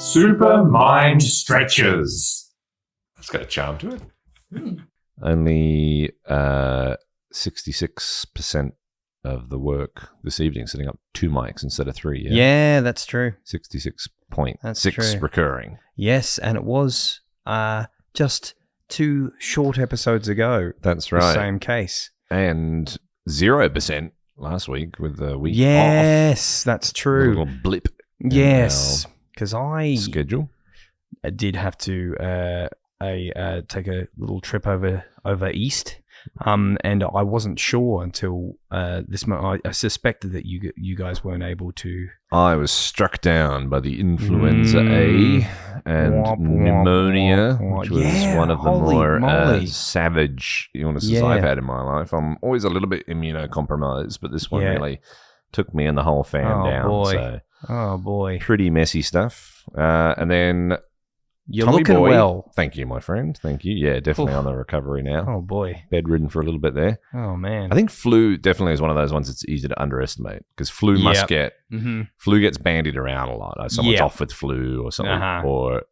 Super Mind Stretches. That's got a charm to it. Only 66% of the work this evening, setting up 2 mics instead of 3. Yeah, that's true. 66.6 recurring. Yes, and it was just 2 short episodes ago. That's right. The same case. And 0% last week with the week off. Yes, that's true. A little blip. Yes, because I schedule. I did have to take a little trip over east, and I wasn't sure until this month. I suspected that you guys weren't able to. I was struck down by the influenza A and pneumonia, which was one of the more savage illnesses I've had in my life. I'm always a little bit immunocompromised, but this one really took me and the whole fam down. Boy. So Oh boy, pretty messy stuff. And then you're Tommy looking Boy, well. Thank you, my friend. Thank you. Yeah, definitely on the recovery now. Oh boy, bedridden for a little bit there. Oh man, I think flu definitely is one of those ones that's easy to underestimate because flu must get flu gets bandied around a lot. Someone's off with flu or something, or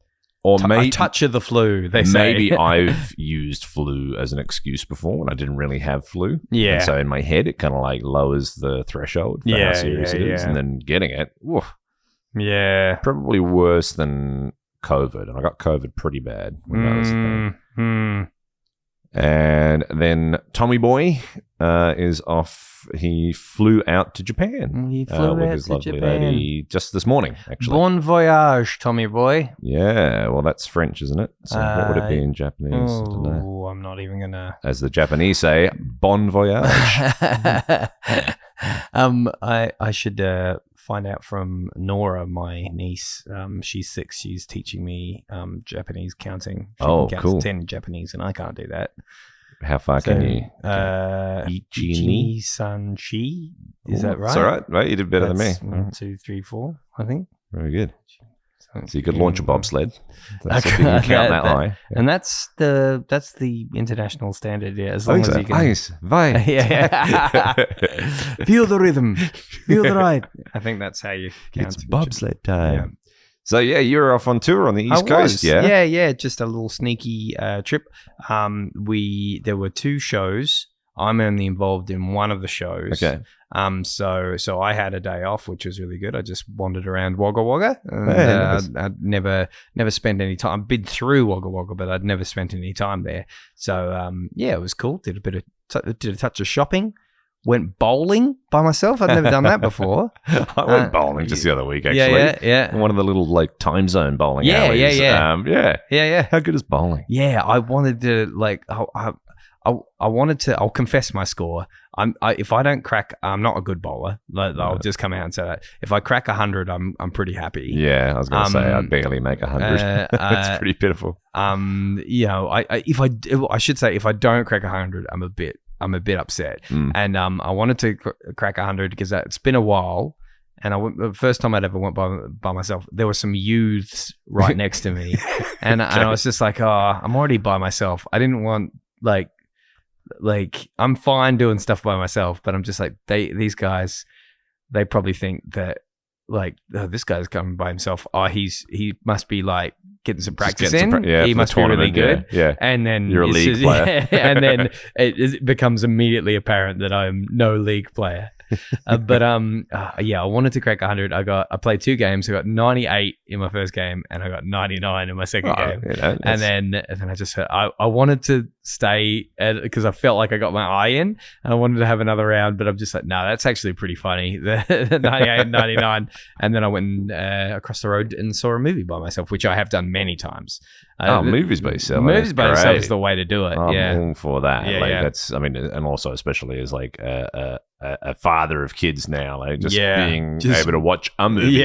maybe a touch of the flu. They say maybe I've used flu as an excuse before when I didn't really have flu. Yeah, and so in my head it kind of like lowers the threshold for how serious it is, and then getting it, probably worse than COVID, and I got COVID pretty bad when that was the thing. And then Tommy Boy is off. He flew out to Japan. He flew with out his to lovely Japan. lady just this morning, actually. Bon voyage, Tommy Boy. Yeah, well, that's French, isn't it? So what would it be in Japanese? I don't know. I'm not even gonna. As the Japanese say, bon voyage. I should find out from Nora, my niece. She's 6. She's teaching me Japanese counting. She can count cool. to 10 in Japanese, and I can't do that. How far can you? Ichi san shi. Is that right? That's all right. Right, you did better than me. 1, 2, 3, 4. I think. Very good. So you could launch a bobsled. That's if you can count that high. And that's the international standard. Yeah, as long as you can. Ice, vai. Yeah. Feel the rhythm. Feel the ride. I think that's how you count. It's bobsled time. Yeah. So you were off on tour on the East Coast, yeah, just a little sneaky trip. There were 2 shows. I'm only involved in one of the shows. Okay. So I had a day off, which was really good. I just wandered around Wagga Wagga. And, I'd never spent any time. I've been through Wagga Wagga, but I'd never spent any time there. So it was cool. Did a touch of shopping. Went bowling by myself. I'd never done that before. I went bowling just the other week, actually. Yeah. One of the little like time zone bowling alleys. Yeah. How good is bowling? Yeah, I wanted to I wanted to. I'll confess my score. If I don't crack, I'm not a good bowler. I'll just come out and say that. If I crack 100, I'm pretty happy. Yeah, I was going to say I barely make 100. It's pretty pitiful. I should say if I don't crack 100, I'm a bit upset. And I wanted to crack 100 because it's been a while. And the first time I'd ever went by myself, there were some youths right next to me, and I was just like, I'm already by myself. I didn't want like I'm fine doing stuff by myself, but I'm just like these guys, they probably think that this guy's coming by himself. He must be like getting some practice in. He must be really good. Yeah. And then you're a league player. And then it becomes immediately apparent that I'm no league player. I wanted to crack 100. I played 2 games. I got 98 in my first game, and I got 99 in my second game. And then I just I wanted to stay because I felt like I got my eye in, and I wanted to have another round. But I'm just like, no, that's actually pretty funny. The 98 and 99, and then I went across the road and saw a movie by myself, which I have done many times. Movies by yourself. Movies by yourself is the way to do it. I'm all for that. Yeah, that's. I mean, and also especially as like a father of kids now, like being able to watch a movie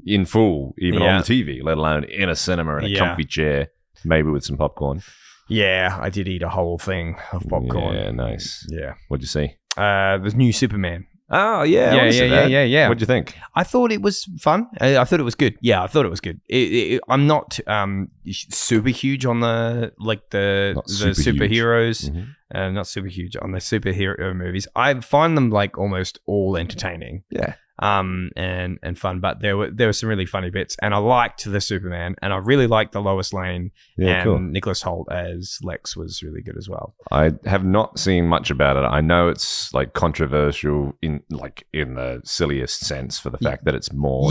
in full, even on the TV, let alone in a cinema in a comfy chair, maybe with some popcorn. Yeah, I did eat a whole thing of popcorn. Yeah, nice. Yeah. What'd you see? The new Superman. Oh, yeah. Yeah. What'd you think? I thought it was fun. I thought it was good. Yeah, I thought it was good. I'm not super huge on the superheroes not super huge on the superhero movies. I find them like almost all entertaining. Yeah. And fun, but there were some really funny bits, and I liked the Superman, and I really liked the Lois Lane, and cool. Nicholas Hoult as Lex was really good as well. I have not seen much about it. I know it's like controversial in the silliest sense for the fact that it's more,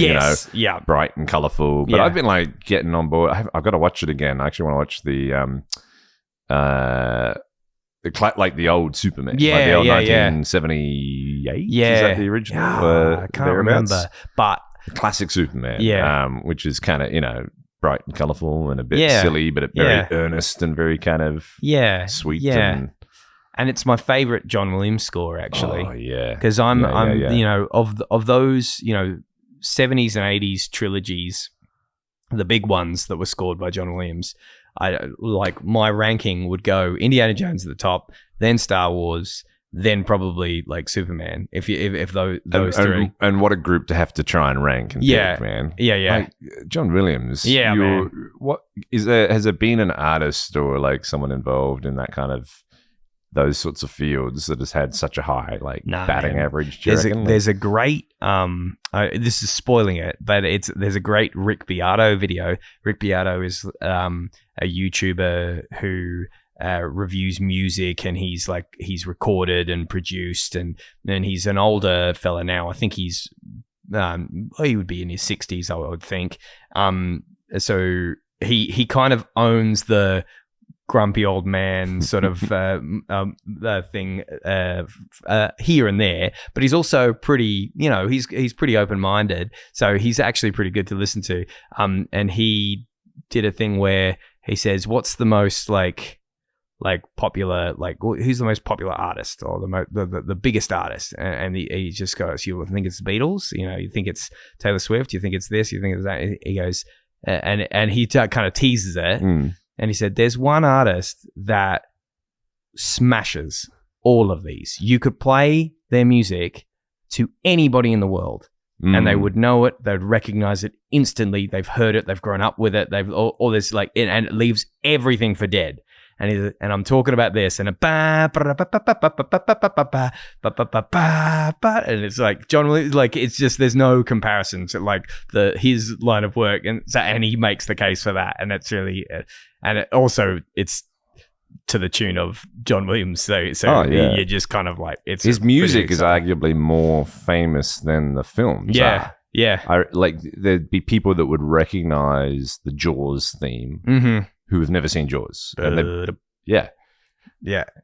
bright and colorful. But I've been like getting on board. I've got to watch it again. I actually want to watch the the old Superman, like the old 1978. Yeah, is that the original? I can't remember, but the classic Superman. Which is kind of bright and colorful and a bit silly, but very earnest and very kind of sweet. And it's my favorite John Williams score actually. Oh yeah, because I'm of those 70s and 80s trilogies, the big ones that were scored by John Williams. I like my ranking would go Indiana Jones at the top, then Star Wars, then probably like Superman. If those three, and what a group to have to try and rank and pick, man. Like, John Williams. Yeah, man. What is there? Has there been an artist or like someone involved in that kind of those sorts of fields that has had such a high batting average? There's a great this is spoiling it, but there's a great Rick Beato video. Rick Beato is a YouTuber who reviews music, and he's recorded and produced, and he's an older fella now. I think he's he would be in his 60s, I would think. So he kind of owns the grumpy old man sort of thing here and there, but he's also pretty, he's pretty open-minded, so he's actually pretty good to listen to. And he did a thing where he says, what's the most popular, who's the most popular artist or the biggest artist? And he just goes, you think it's the Beatles? You think it's Taylor Swift? You think it's this? You think it's that? He goes, and he kind of teases it. And he said, there's one artist that smashes all of these. You could play their music to anybody in the world, and they would know it. They'd recognize it instantly. They've heard it. They've grown up with it. They've all this and it leaves everything for dead. And I'm talking about this, and and it's like John Williams, it's just there's no comparison to his line of work, and he makes the case for that, and it's really, and it's to the tune of John Williams. So you're just kind of it's his music is arguably more famous than the films. Yeah. There'd be people that would recognize the Jaws theme. Who have never seen Jaws. And and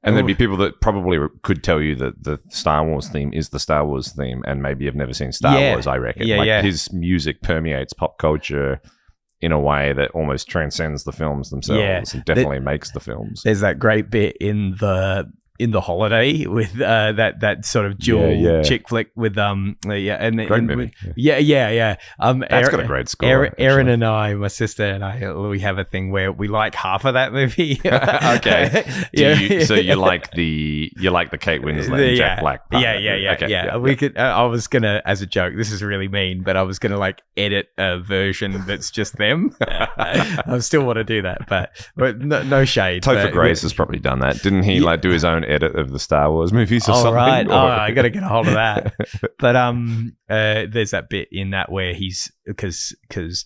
there'd be people that probably could tell you that the Star Wars theme is the Star Wars theme, and maybe have never seen Star Wars, I reckon. His music permeates pop culture in a way that almost transcends the films themselves and definitely makes the films. There's that great bit in the Holiday with that sort of dual chick flick with great movie. That's got a great score. Erin and I, my sister and I, we have a thing where we like half of that movie. Okay. So you like the Kate Winslet and Jack Black part? Yeah. We could. I was gonna, as a joke, this is really mean, but I was gonna edit a version that's just them. I still want to do that, but no shade. Topher Grace has probably done that, didn't he? Do his own edit of the Star Wars movies or something. Right. I got to get a hold of that. But there's that bit in that where he's because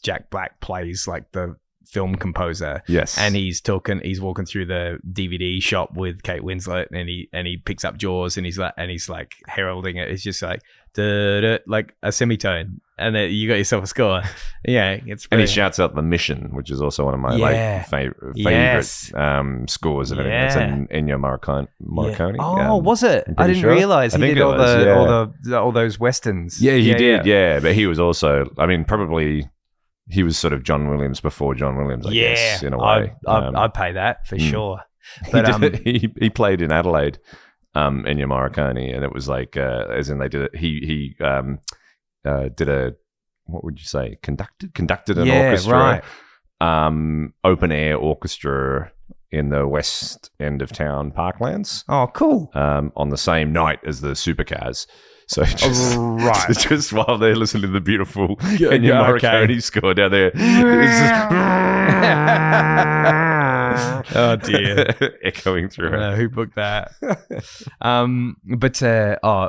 Jack Black plays the film composer. Yes. And he's walking through the DVD shop with Kate Winslet, and he picks up Jaws, and he's heralding it. It's just like a semitone, and then you got yourself a score. Yeah, it's and he shouts out the mission, which is also one of my favorite scores of anything. It's an Ennio Morricone. Oh, was it? I didn't realize he did all those westerns. Yeah, he did. Yeah, but he was also, probably he was sort of John Williams before John Williams. I guess in a way. I'd pay that for sure. But he played in Adelaide. Ennio Morricone, and it was as in they did it. He did a, what would you say? Conducted an orchestra, right. Open air orchestra in the west end of town, Parklands. Oh, cool. On the same night as the supercars. So just while they're listening to the beautiful Ennio Morricone score down there, Oh dear. Echoing through her. Who booked that?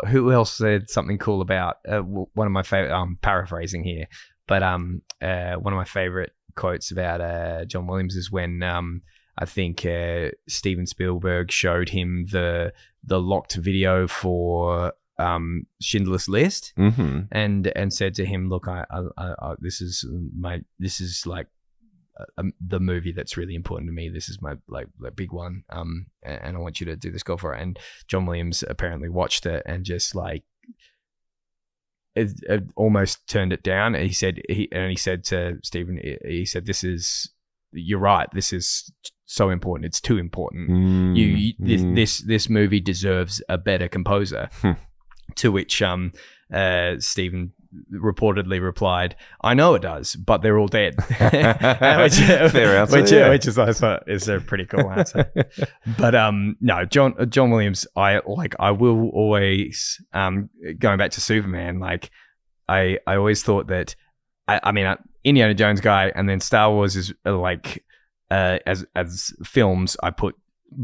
Who else said something cool about one of my favorite? I'm paraphrasing here, but one of my favorite quotes about John Williams is when I think Steven Spielberg showed him the locked video for Schindler's List, and said to him, "Look, I this is like the movie that's really important to me. This is my like the big one, and I want you to do the score for it." And John Williams apparently watched it and just like it almost turned it down. And he said to Stephen, he said, "You're right. This is so important. It's too important. This movie deserves a better composer." To which Stephen reportedly replied, "I know it does, but they're all dead." Which is it's a pretty cool answer. But no, John Williams, I will always going back to Superman. Like I always thought that I mean Indiana Jones guy, and then Star Wars is like as films I put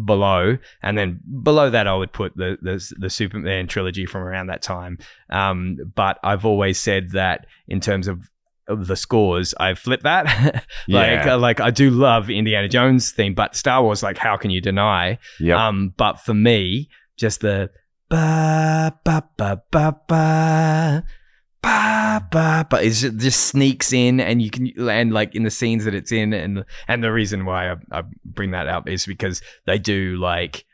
below, and then below that I would put the Superman trilogy from around that time. But I've always said that in terms of the scores, I've flipped that. Like I do love Indiana Jones theme, but Star Wars, like, how can you deny? But for me, just the ba ba ba ba ba but it just sneaks in, and you can, and like in the scenes that it's in, and the reason why I bring that up is because they do like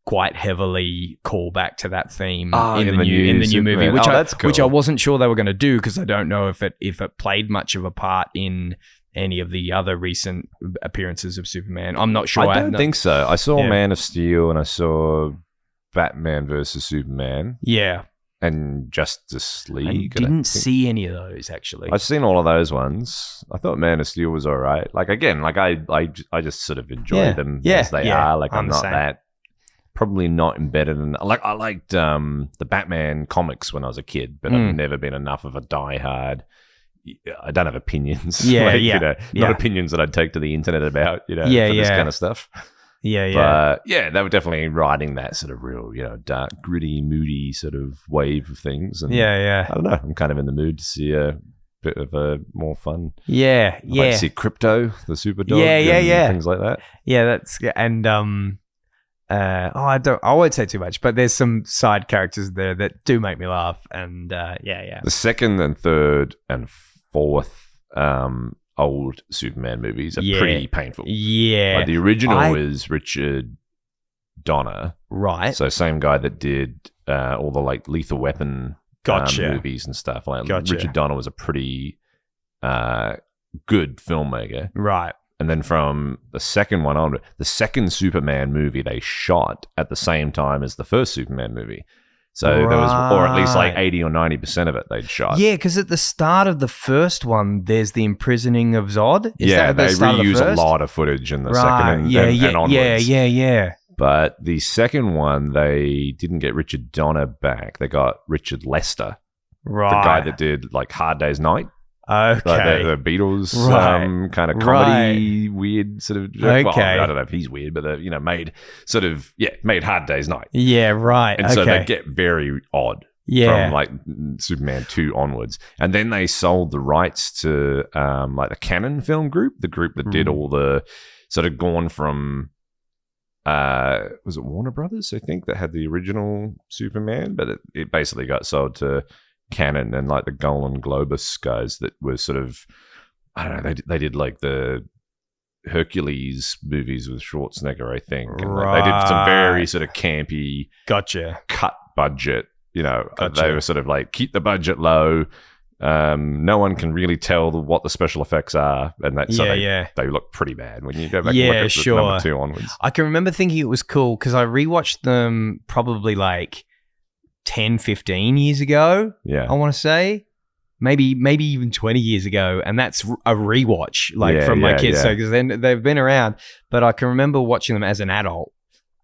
quite heavily call back to that theme in the new movie, which I wasn't sure they were going to do, because I don't know if it played much of a part in any of the other recent appearances of Superman. I'm not sure. I don't think so. I saw Man of Steel and I saw Batman versus Superman. Yeah. And Justice League. I didn't see any of those, actually. I've seen all of those ones. I thought Man of Steel was all right. Like, again, like I just sort of enjoy them as they are. Like, I'm not that, probably not embedded in, like, I liked the Batman comics when I was a kid, but I've never been enough of a diehard. I don't have opinions. Not opinions that I'd take to the internet about, for this kind of stuff. But they were definitely riding that sort of real, dark, gritty, moody sort of wave of things. And I don't know. I'm kind of in the mood to see a bit of a more fun. I'd like to see Crypto, the super dog, things like that. Yeah, that's and I won't say too much, but there's some side characters there that do make me laugh, and The second and third and fourth old Superman movies are pretty painful. Like the original is Richard Donner. Right. So same guy that did all the like Lethal Weapon movies and stuff. Like Richard Donner was a pretty good filmmaker. Right. And then from the second one on, the second Superman movie they shot at the same time as the first Superman movie. So there was, or at least like 80 or 90% of it they'd shot. Yeah, because at the start of the first one, there's the imprisoning of Zod. They reuse a lot of footage in the second and onwards. Yeah. But the second one, they didn't get Richard Donner back. They got Richard Lester, the guy that did like Hard Day's Night. Okay. Like the Beatles kind of comedy, weird sort of. Okay. Well, I don't know if he's weird, but made Hard Day's Night. Yeah, right. And so they get very odd from like Superman 2 onwards. And then they sold the rights to like the Canon Film Group, the group that did all the sort of gone from, was it Warner Brothers, I think, that had the original Superman, but it basically got sold to Canon and like the Golan Globus guys that were sort of, I don't know, they did like the Hercules movies with Schwarzenegger, I think. And they did some very sort of campy, cut budget, they were sort of like, keep the budget low. No one can really tell what the special effects are, and that's they look pretty bad when you go back and look at the number 2 onwards. I can remember thinking it was cool because I rewatched them probably like 10, 15 years ago, I want to say. Maybe even 20 years ago, and that's a rewatch from my kids. So because they've been around, but I can remember watching them as an adult,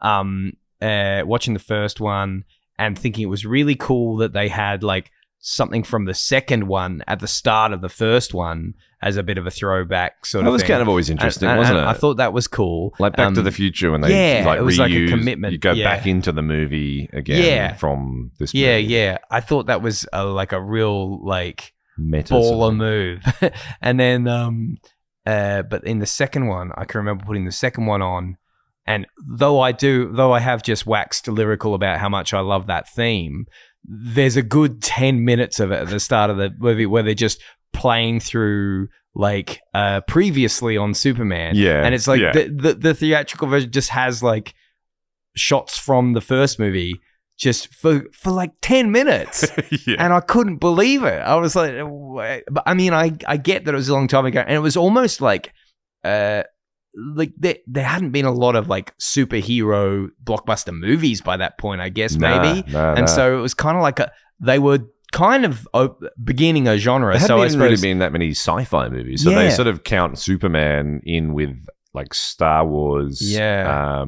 watching the first one and thinking it was really cool that they had like something from the second one at the start of the first one as a bit of a throwback sort That of was thing. kind of always interesting, And wasn't it? I thought that was cool. Like Back to the Future when they it was like a reused, commitment. you go back into the movie again from this movie. Yeah. I thought that was like a real like Meta baller move. And then, but in the second one, I can remember putting the second one on. And though I have just waxed lyrical about how much I love that theme, there's a good 10 minutes of it at the start of the movie where they're just playing through like previously on Superman. Yeah. And it's like the theatrical version just has like shots from the first movie just for like 10 minutes. And I couldn't believe it. I was like, but I mean, I get that it was a long time ago, and it was almost like there hadn't been a lot of like superhero blockbuster movies by that point, I guess, maybe. So it was kind of like they were kind of beginning a genre. There so hadn't really been that many sci-fi movies. So they sort of count Superman in with like Star Wars. Yeah.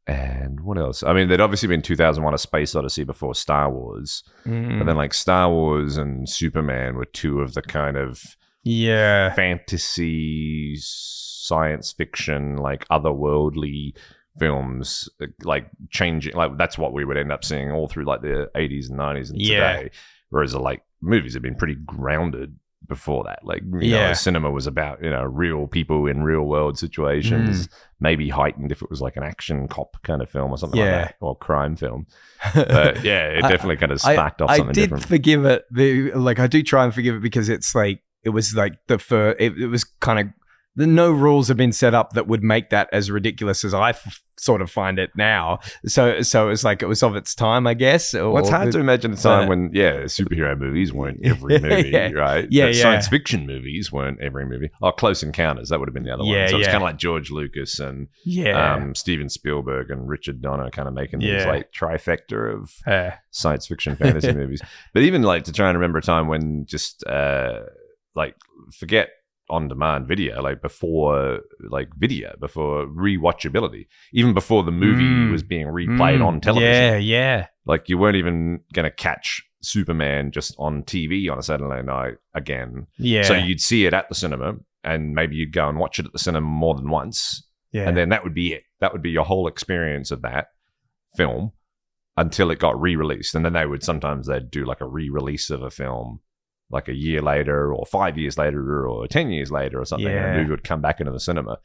And what else? I mean, there'd obviously been 2001: A Space Odyssey before Star Wars. But then like Star Wars and Superman were two of the kind of fantasy, science fiction, like otherworldly films, like changing, like that's what we would end up seeing all through like the 80s and 90s and today. Whereas like movies have been pretty grounded before that. Like, you know, cinema was about, you know, real people in real world situations, maybe heightened if it was like an action cop kind of film or something like that, or crime film. But yeah, it definitely kind of sparked off something different. I did forgive it. I do try and forgive it because it's like, it was like it was kind of, no rules have been set up that would make that as ridiculous as I sort of find it now. So it was like, it was of its time, I guess. Well, it's hard to imagine a time when, superhero movies weren't every movie, right? Yeah, Science fiction movies weren't every movie. Oh, Close Encounters, that would have been the other one. So it's kind of like George Lucas and Steven Spielberg and Richard Donner kind of making these like trifecta of science fiction fantasy movies. But even like to try and remember a time when just like forget on-demand video, like before rewatchability, even before the movie was being replayed on television. Like you weren't even going to catch Superman just on TV on a Saturday night again. So you'd see it at the cinema, and maybe you'd go and watch it at the cinema more than once. And then that would be it. That would be your whole experience of that film until it got re-released. And then they'd do like a re-release of a film like a year later or 5 years later or 10 years later or something, and a movie would come back into the cinema.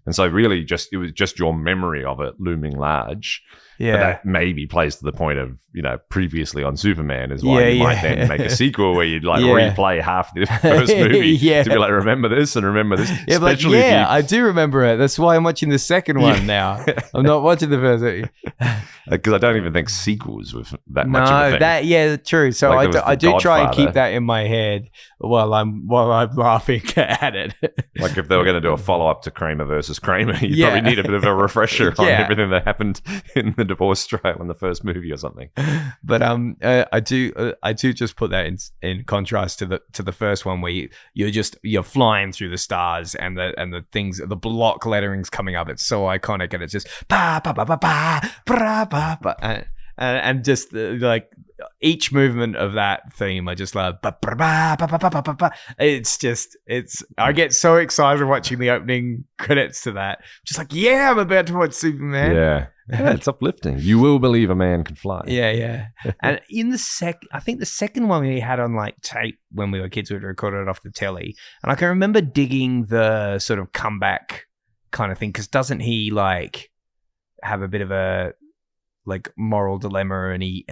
And so really it was just your memory of it looming large. But that maybe plays to the point of, you know, previously on Superman is why you might then make a sequel where you'd like replay half the first movie to be like, remember this and remember this. Especially I do remember it. That's why I'm watching the second one now. I'm not watching the first movie. Because I don't even think sequels were that much of a thing. True. So like I do try and keep that in my head while I'm laughing at it. Like if they were going to do a follow-up to Kramer versus Kramer, you probably need a bit of a refresher on everything that happened in the divorce trial in the first movie or something. But I do just put that in contrast to the first one where you're flying through the stars and the things, the block lettering's coming up. It's so iconic, and it's just ba ba ba ba ba ba ba ba, and just like each movement of that theme, I just love. Ba, ba, ba, ba, ba, ba, ba, ba. I get so excited watching the opening credits to that. Just like, I'm about to watch Superman. Yeah, it's uplifting. You will believe a man can fly. Yeah. And in I think the second one we had on like tape when we were kids, we'd recorded it off the telly, and I can remember digging the sort of comeback kind of thing, because doesn't he like have a bit of a like moral dilemma, and he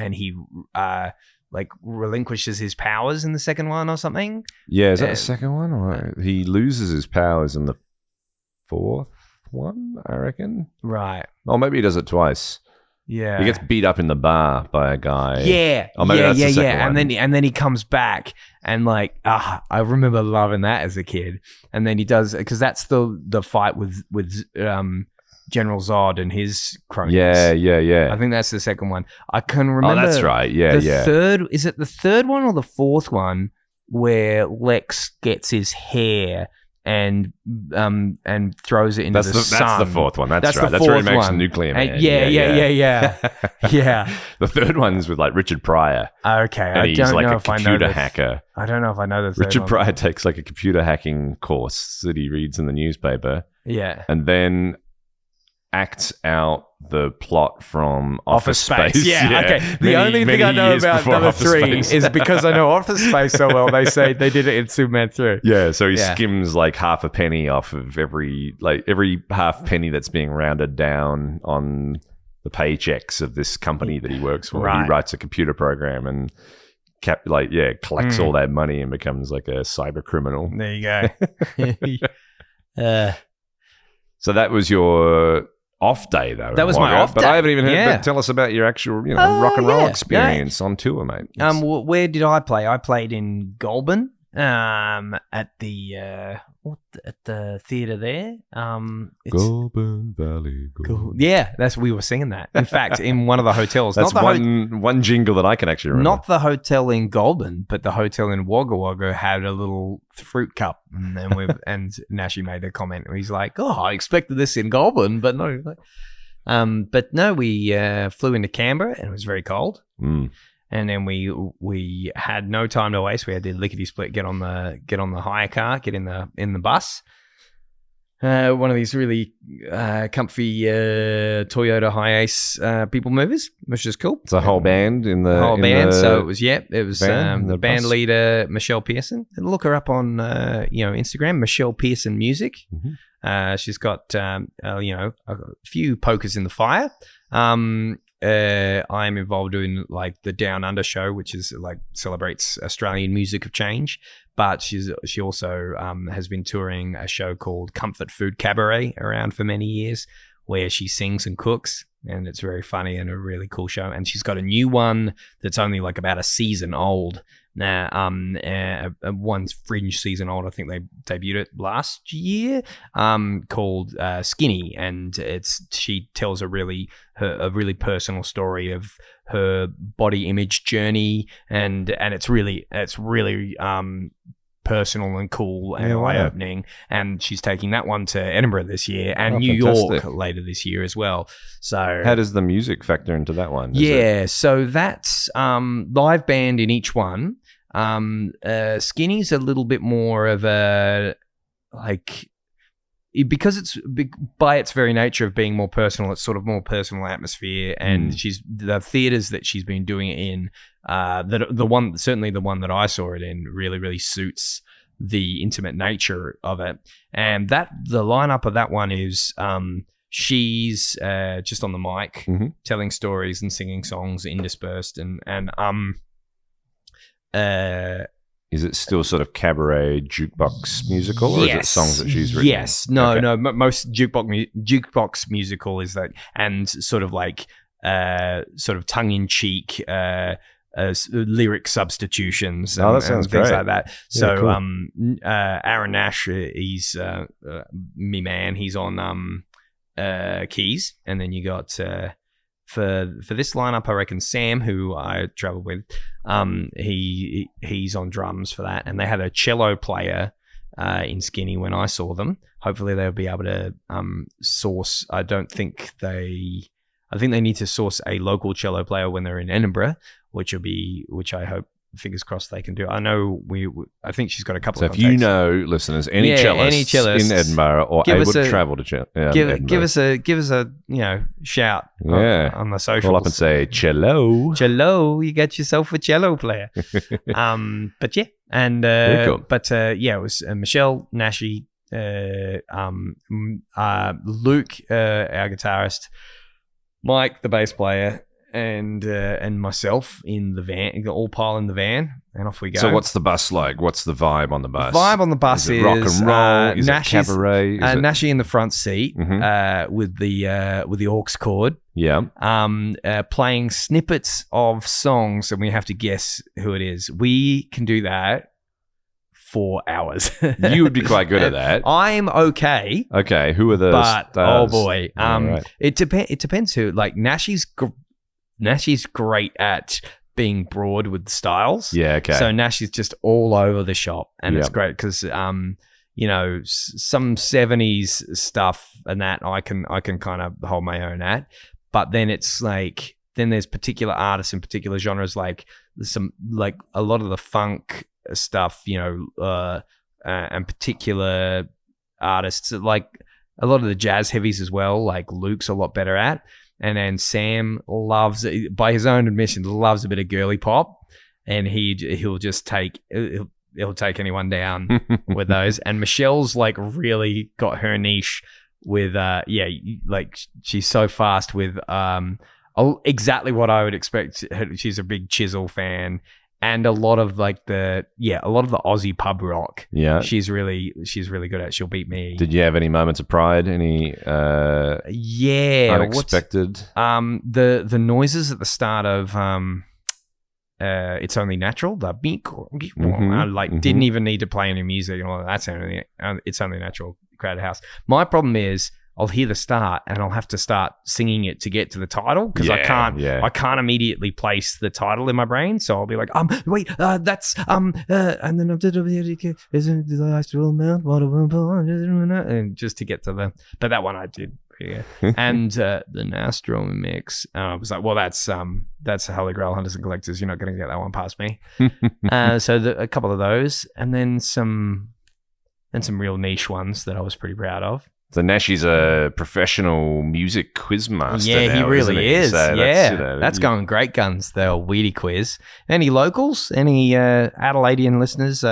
like relinquishes his powers in the second one or something? Yeah, is that the second one? Or he loses his powers in the fourth one, I reckon. Right. Or maybe he does it twice. Yeah. He gets beat up in the bar by a guy. Yeah. Or maybe that's the second one. And then he comes back, and like I remember loving that as a kid. And then he does, because that's the fight with General Zod and his cronies. Yeah. I think that's the second one. I can remember. Oh, that's right. Yeah. Is it the third one or the fourth one where Lex gets his hair and throws it into the sun. That's the fourth one. That's right. The That's where he fourth makes one. Nuclear Man. Yeah. The third one's with like Richard Pryor. Okay, And I he's don't like know a if I know computer this. hacker. I don't know if I know the third Richard one. Pryor takes like a computer hacking course that he reads in the newspaper Yeah. and then acts out the plot from Office Space. Yeah, okay. The only thing I know about number 3 is because I know Office Space so well, they say they did it in Superman 3. Yeah, so he skims like half a penny off of every half penny that's being rounded down on the paychecks of this company that he works for. Right. He writes a computer program and collects all that money and becomes like a cyber criminal. There you go. So that was your off day, though. That was my Margaret. off But day. I haven't even heard. Yeah. But tell us about your actual, rock and roll experience on tour, mate. Where did I play? I played in Goulburn, at the theatre there. It's Goulburn Valley. Yeah, we were singing that. In fact, in one of the hotels. That's not the one jingle that I can actually remember. Not the hotel in Goulburn, but the hotel in Wagga Wagga had a little fruit cup, and then and Nashi made a comment. He's like, "Oh, I expected this in Goulburn, but no." But no, we flew into Canberra, and it was very cold. And then we had no time to waste. We had to lickety split, get on the hire car, get in the bus. One of these really comfy Toyota Hiace people movers, which is cool. It's a whole band in the whole in band. the So it was the band bus. leader Michelle Pearson. And look her up on Instagram, Michelle Pearson Music. Mm-hmm. She's got a few pokers in the fire. I'm involved in like the Down Under show, which is like celebrates Australian music of change. But she also has been touring a show called Comfort Food Cabaret around for many years, where she sings and cooks, and it's very funny and a really cool show. And she's got a new one that's only like about a season old now. One's fringe season old. I think they debuted it last year. Called Skinny, and she tells a really personal story of her body image journey, and it's really personal and cool and eye-opening. And she's taking that one to Edinburgh this year and New York later this year as well. So how does the music factor into that one? So that's live band in each one. Skinny's a little bit more of a because it's by its very nature of being more personal, it's sort of more personal atmosphere, and the theaters that she's been doing it in, the one that I saw it in really, really suits the intimate nature of it. And the lineup of that one is she's just on the mic, telling stories and singing songs interspersed, is it still sort of cabaret jukebox musical, or is it songs that she's written? Yes. No. Most jukebox musical is that, and sort of like sort of tongue-in-cheek lyric substitutions and sounds things great. like that. Yeah, So cool. Aaron Nash, he's me man. He's on keys, and then you got for this lineup, I reckon Sam, who I traveled with, he's on drums for that, and they had a cello player in Skinny when I saw them. Hopefully they'll be able to source. I think they need to source a local cello player when they're in Edinburgh, which I hope, fingers crossed, they can do. I know I think she's got a couple. So of if contacts. you know, listeners, any cellists in Edinburgh or able to travel to Edinburgh, give us a shout on the socials. Call up and say cello. You got yourself a cello player. But yeah, and very cool. It was Michelle, Nashi, Luke, our guitarist, Mike, the bass player, and myself in the van, all pile in the van, and off we go. So what's the bus like? What's the vibe on the bus? The vibe on the bus is rock and roll. Is it Nashi's, cabaret? Nashi in the front seat with the aux cord. Yeah. Playing snippets of songs, and we have to guess who it is. We can do that for hours. You would be quite good at that. I'm okay. Okay, who are the But stars? oh boy, Right. it depends who. Like Nashi's great at being broad with styles. Yeah, okay. So Nash is just all over the shop, and it's Yep. great because some 70s stuff and that I can kind of hold my own at. But then it's like, then there's particular artists in particular genres, like some, like a lot of the funk stuff, and particular artists, like a lot of the jazz heavies as well, like Luke's a lot better at. And then Sam loves, by his own admission, loves a bit of girly pop, and he'll just he'll take anyone down with those. And Michelle's like really got her niche with like she's so fast with exactly what I would expect. She's a big Chisel fan, and a lot of like the Aussie pub rock. Yeah, she's really good at. She'll beat me. Did you have any moments of pride? Any unexpected? The noises at the start of It's Only Natural, the beak, didn't even need to play any music and all that. That's It's Only Natural, Crowded House. My problem is I'll hear the start and I'll have to start singing it to get to the title, because I can't immediately place the title in my brain. So I'll be like, wait, that's and then isn't the last mount, and just to get to the, but that one I did. Yeah. And the Nostro mix, I was like, well, that's Holy Grail Hunters and Collectors. You're not going to get that one past me. So a couple of those, and then some real niche ones that I was pretty proud of. So Nashy's a professional music quiz master. Yeah, now, he really is. So that's going great guns, the Weedy quiz. Any locals, any Adelaidean listeners,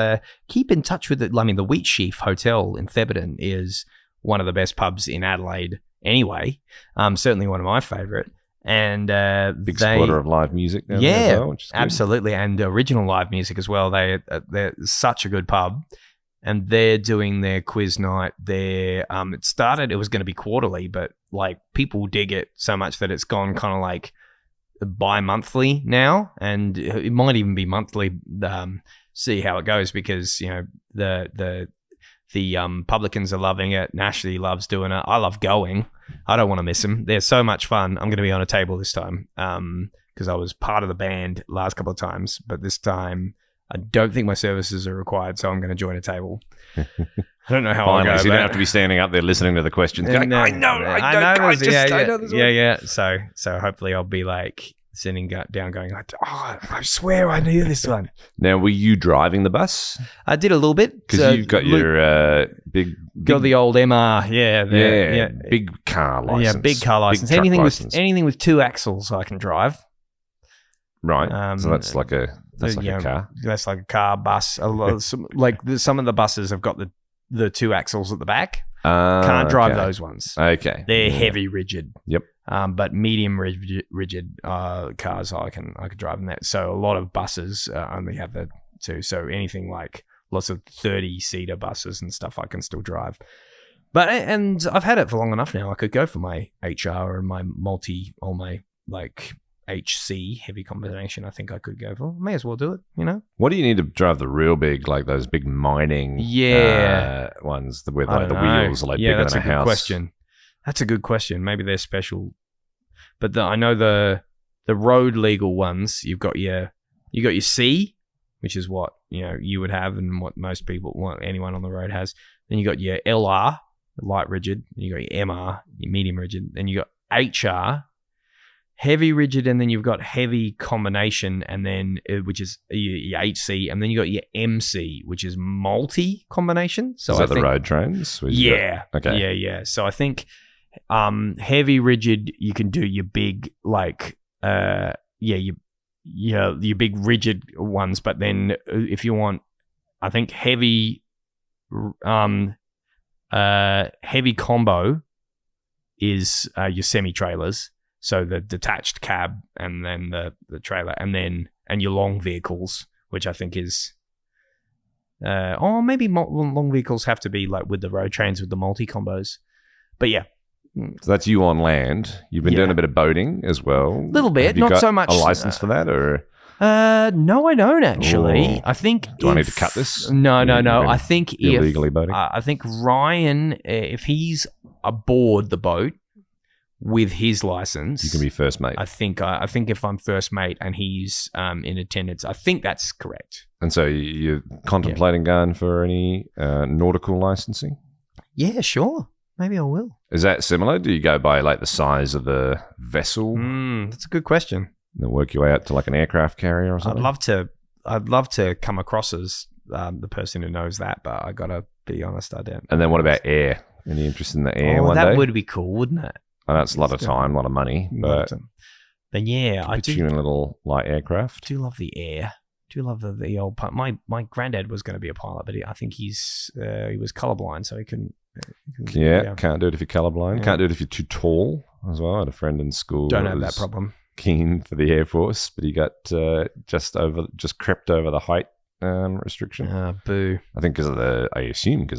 keep in touch with it. I mean, the Wheat Sheaf Hotel in Theberton is one of the best pubs in Adelaide anyway. Certainly one of my favourite. And big supporter of live music now. Yeah, as well, which is absolutely. And original live music as well. They're such a good pub. And they're doing their quiz night. It was going to be quarterly, but like people dig it so much that it's gone kind of like bi-monthly now, and it might even be monthly. See how it goes, because the publicans are loving it. Nashley loves doing it. I love going. I don't want to miss them. They're so much fun. I'm going to be on a table this time because I was part of the band last couple of times, but this time I don't think my services are required, so I'm going to join a table. I don't know how I'll go. So you don't have to be standing up there listening to the questions. Going, I know this one. Yeah. So hopefully I'll be like sitting down going, I swear I knew this one. Now, were you driving the bus? I did a little bit. Because you've got your big... Got the old MR, yeah. Big car license. Yeah, big car license. Anything with two axles I can drive. Right. So that's like a... That's like a car. That's like a car, bus. Some of the buses have got the two axles at the back. Can't drive those ones. Okay. They're heavy rigid. Yep. But medium rigid cars, I can drive in that. So a lot of buses only have the two. So anything like lots of 30-seater buses and stuff, I can still drive. And I've had it for long enough now. I could go for my HR and my HC heavy combination. I think I could go for. May as well do it, What do you need to drive the real big, like those big mining ones with like the wheels are like bigger than a house? That's a good question. Maybe they're special. But I know the road legal ones, you've got your C, which is what you would have and what most people want, anyone on the road has. Then you got your LR, light rigid, and you got your MR, your medium rigid, then you got HR, heavy rigid, and then you've got heavy combination, and then which is your HC, and then you got your MC, which is multi combination. So is that the road trains? Yeah. Okay. Yeah. So I think heavy rigid, you can do your big your big rigid ones, but then if you want, I think heavy combo is your semi trailers. So the detached cab and then the trailer and your long vehicles, which I think is, maybe long vehicles have to be like with the road trains with the multi combos. But yeah. So that's you on land. You've been doing a bit of boating as well. A little bit, not so much. A license for that, or? No, I don't actually. Ooh. I think. Do I need to cut this? No. I think illegally boating. I think Ryan, if he's aboard the boat with his license, You can be first mate. I think if I'm first mate and he's in attendance, I think that's correct. And so you're contemplating going for any nautical licensing? Yeah, sure. Maybe I will. Is that similar? Do you go by like the size of the vessel? That's a good question. And then work your way out to like an aircraft carrier or something? I'd love to come across as the person who knows that, but I gotta be honest, I don't. And then what about air? Any interest in the air one that day? would be cool, wouldn't it? I know it's a lot of time, a lot of money, but yeah, I put you in a little light aircraft. do love the air. Do love the old part. My granddad was going to be a pilot, but I think he was colorblind, so he couldn't. Can't do it if you're colorblind. Yeah. Can't do it if you're too tall as well. I had a friend in school. Don't that have that was problem. Keen for the Air Force, but he got just crept over the height restriction. Boo. I think because of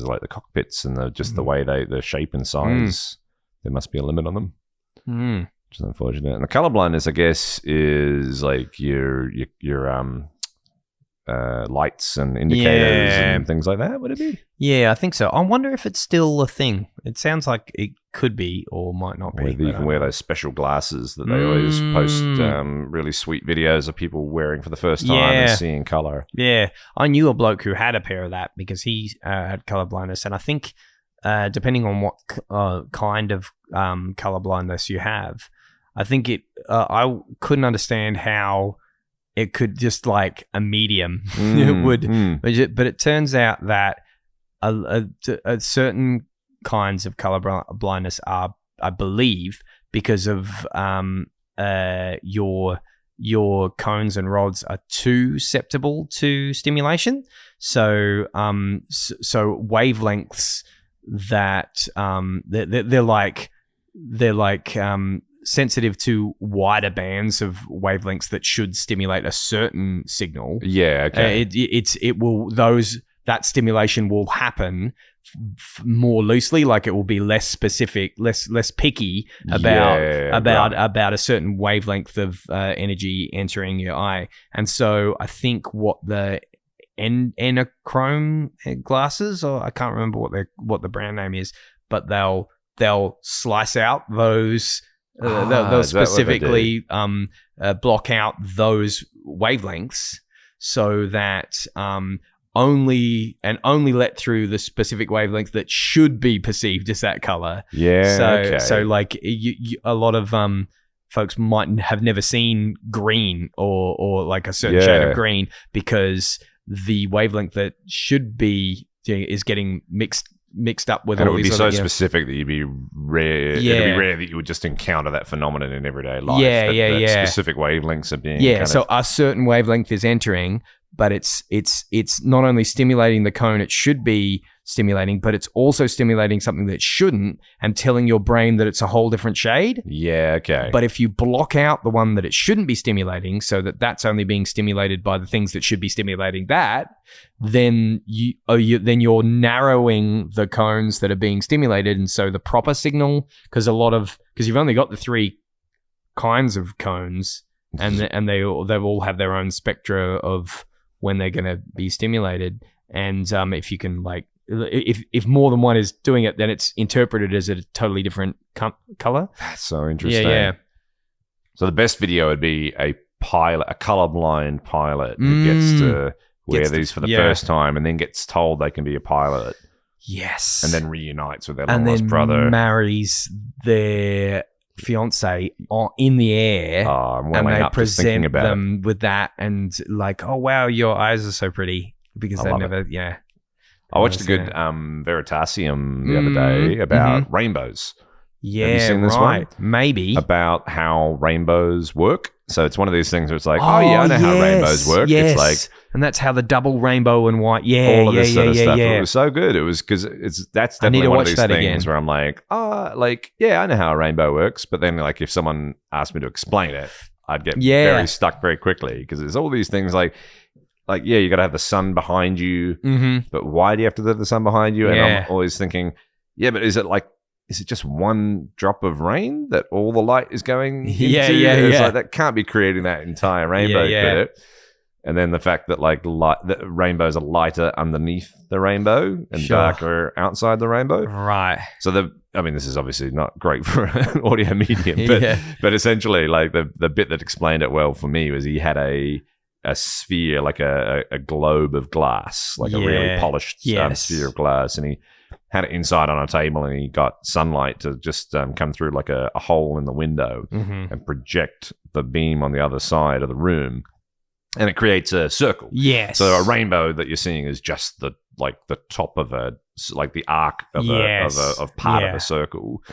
like the cockpits and the way the shape and size, there must be a limit on them. Which is unfortunate. And the colorblindness, I guess, is like your lights and indicators and things like that. Would it be? Yeah, I think so. I wonder if it's still a thing. It sounds like it could be or might not be. Or you can wear those special glasses that they always post really sweet videos of people wearing for the first time and seeing color. Yeah, I knew a bloke who had a pair of that because he had color blindness, and I think depending on what kind of color blindness you have, I think I couldn't understand how it could just like a medium it would, but it turns out that a certain kinds of color blindness are, I believe, because of your cones and rods are too susceptible to stimulation. So wavelengths that they're like sensitive to wider bands of wavelengths that should stimulate a certain signal. Yeah, okay. That stimulation will happen more loosely, like it will be less specific, less picky about a certain wavelength of energy entering your eye. And so I think what the Enochrome glasses, or I can't remember what the brand name is, but they'll slice out those. They'll specifically block out those wavelengths so that only let through the specific wavelengths that should be perceived as that color. Yeah. So like a lot of folks might have never seen green or like a certain shade of green because the wavelength that should be is getting mixed up with, and all it would these be so other, specific that you'd be rare. Yeah. It'd be rare that you would just encounter that phenomenon in everyday life. Yeah. Specific wavelengths are being. Yeah. So a certain wavelength is entering, but it's not only stimulating the cone it should be stimulating, but it's also stimulating something that shouldn't and telling your brain that it's a whole different shade. Yeah. Okay. But if you block out the one that it shouldn't be stimulating, so that that's only being stimulated by the things that should be stimulating that, then you're narrowing the cones that are being stimulated, and so the proper signal, because you've only got the three kinds of cones, and they all have their own spectra of when they're going to be stimulated, and if you can like. If more than one is doing it, then it's interpreted as a totally different color. That's so interesting. Yeah. So the best video would be a colorblind pilot who gets to wear these for the first time and then gets told they can be a pilot. Yes. And then reunites with their long-lost brother. Marries their fiance in the air. And they present them with that and like, oh, wow, your eyes are so pretty. Because they never, I watched a good Veritasium the other day about rainbows. Yeah, have you seen this one? Maybe. About how rainbows work. So it's one of these things where it's like, I know how rainbows work. Yes. It's like, and that's how the double rainbow and white. all of this sort of stuff. It was so good. It was because that's definitely one of these things again. where I'm like, I know how a rainbow works. But then like if someone asked me to explain it, I'd get very stuck very quickly because there's all these things like you got to have the sun behind you, but why do you have to have the sun behind you? And I'm always thinking, but is it just one drop of rain that all the light is going into? It's like, that can't be creating that entire rainbow. And then the fact that like the rainbows are lighter underneath the rainbow and darker outside the rainbow. Right. So this is obviously not great for an audio medium, but essentially like the bit that explained it well for me was he had a sphere, like a globe of glass, like a really polished sphere of glass, and he had it inside on a table, and he got sunlight to just come through like a hole in the window and project the beam on the other side of the room. And it creates a circle. Yes. So a rainbow that you're seeing is just the top of the arc of part of a circle,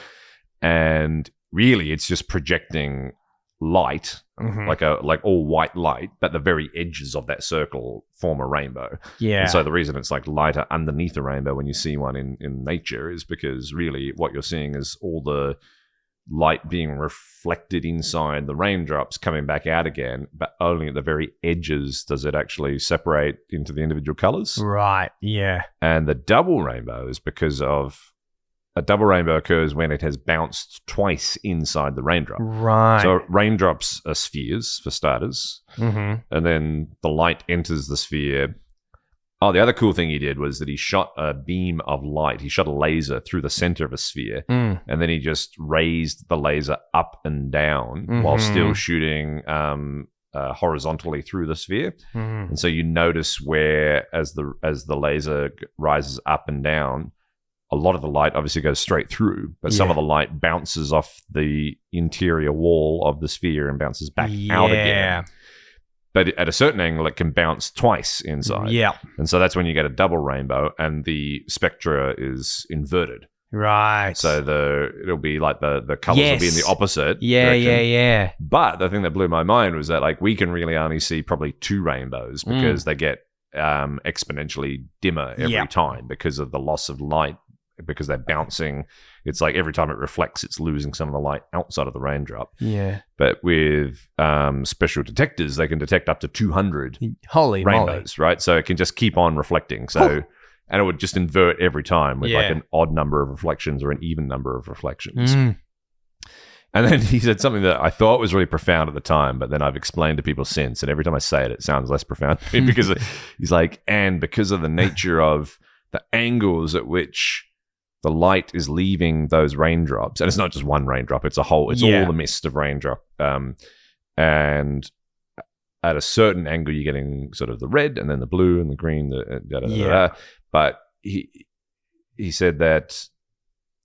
and really it's just projecting light, like all white light, but the very edges of that circle form a rainbow. Yeah. And so the reason it's like lighter underneath a rainbow when you see one in nature is because really what you're seeing is all the light being reflected inside the raindrops coming back out again, but only at the very edges does it actually separate into the individual colors. Right, yeah. And the double rainbow is because of a double rainbow occurs when it has bounced twice inside the raindrop. Right. So raindrops are spheres, for starters, and then the light enters the sphere. Oh, the other cool thing he did was that he shot a beam of light. He shot a laser through the center of a sphere, and then he just raised the laser up and down while still shooting horizontally through the sphere. And so you notice where, as the laser rises up and down, a lot of the light obviously goes straight through, but some of the light bounces off the interior wall of the sphere and bounces back out again. But at a certain angle, it can bounce twice inside. Yeah. And so that's when you get a double rainbow, and the spectra is inverted. Right. So it'll be like the colors will be in the opposite direction. Yeah. But the thing that blew my mind was that like we can really only see probably two rainbows because they get exponentially dimmer every time because of the loss of light, because they're bouncing. It's like every time it reflects, it's losing some of the light outside of the raindrop. Yeah. But with special detectors, they can detect up to 200 rainbows, right? So it can just keep on reflecting. So, and it would just invert every time with like an odd number of reflections or an even number of reflections. And then he said something that I thought was really profound at the time, but then I've explained to people since, and every time I say it, it sounds less profound to me because he's like, and because of the nature of the angles at which the light is leaving those raindrops, and it's not just one raindrop, it's all the mist of raindrop. And at a certain angle, you're getting sort of the red and then the blue and the green, But he said that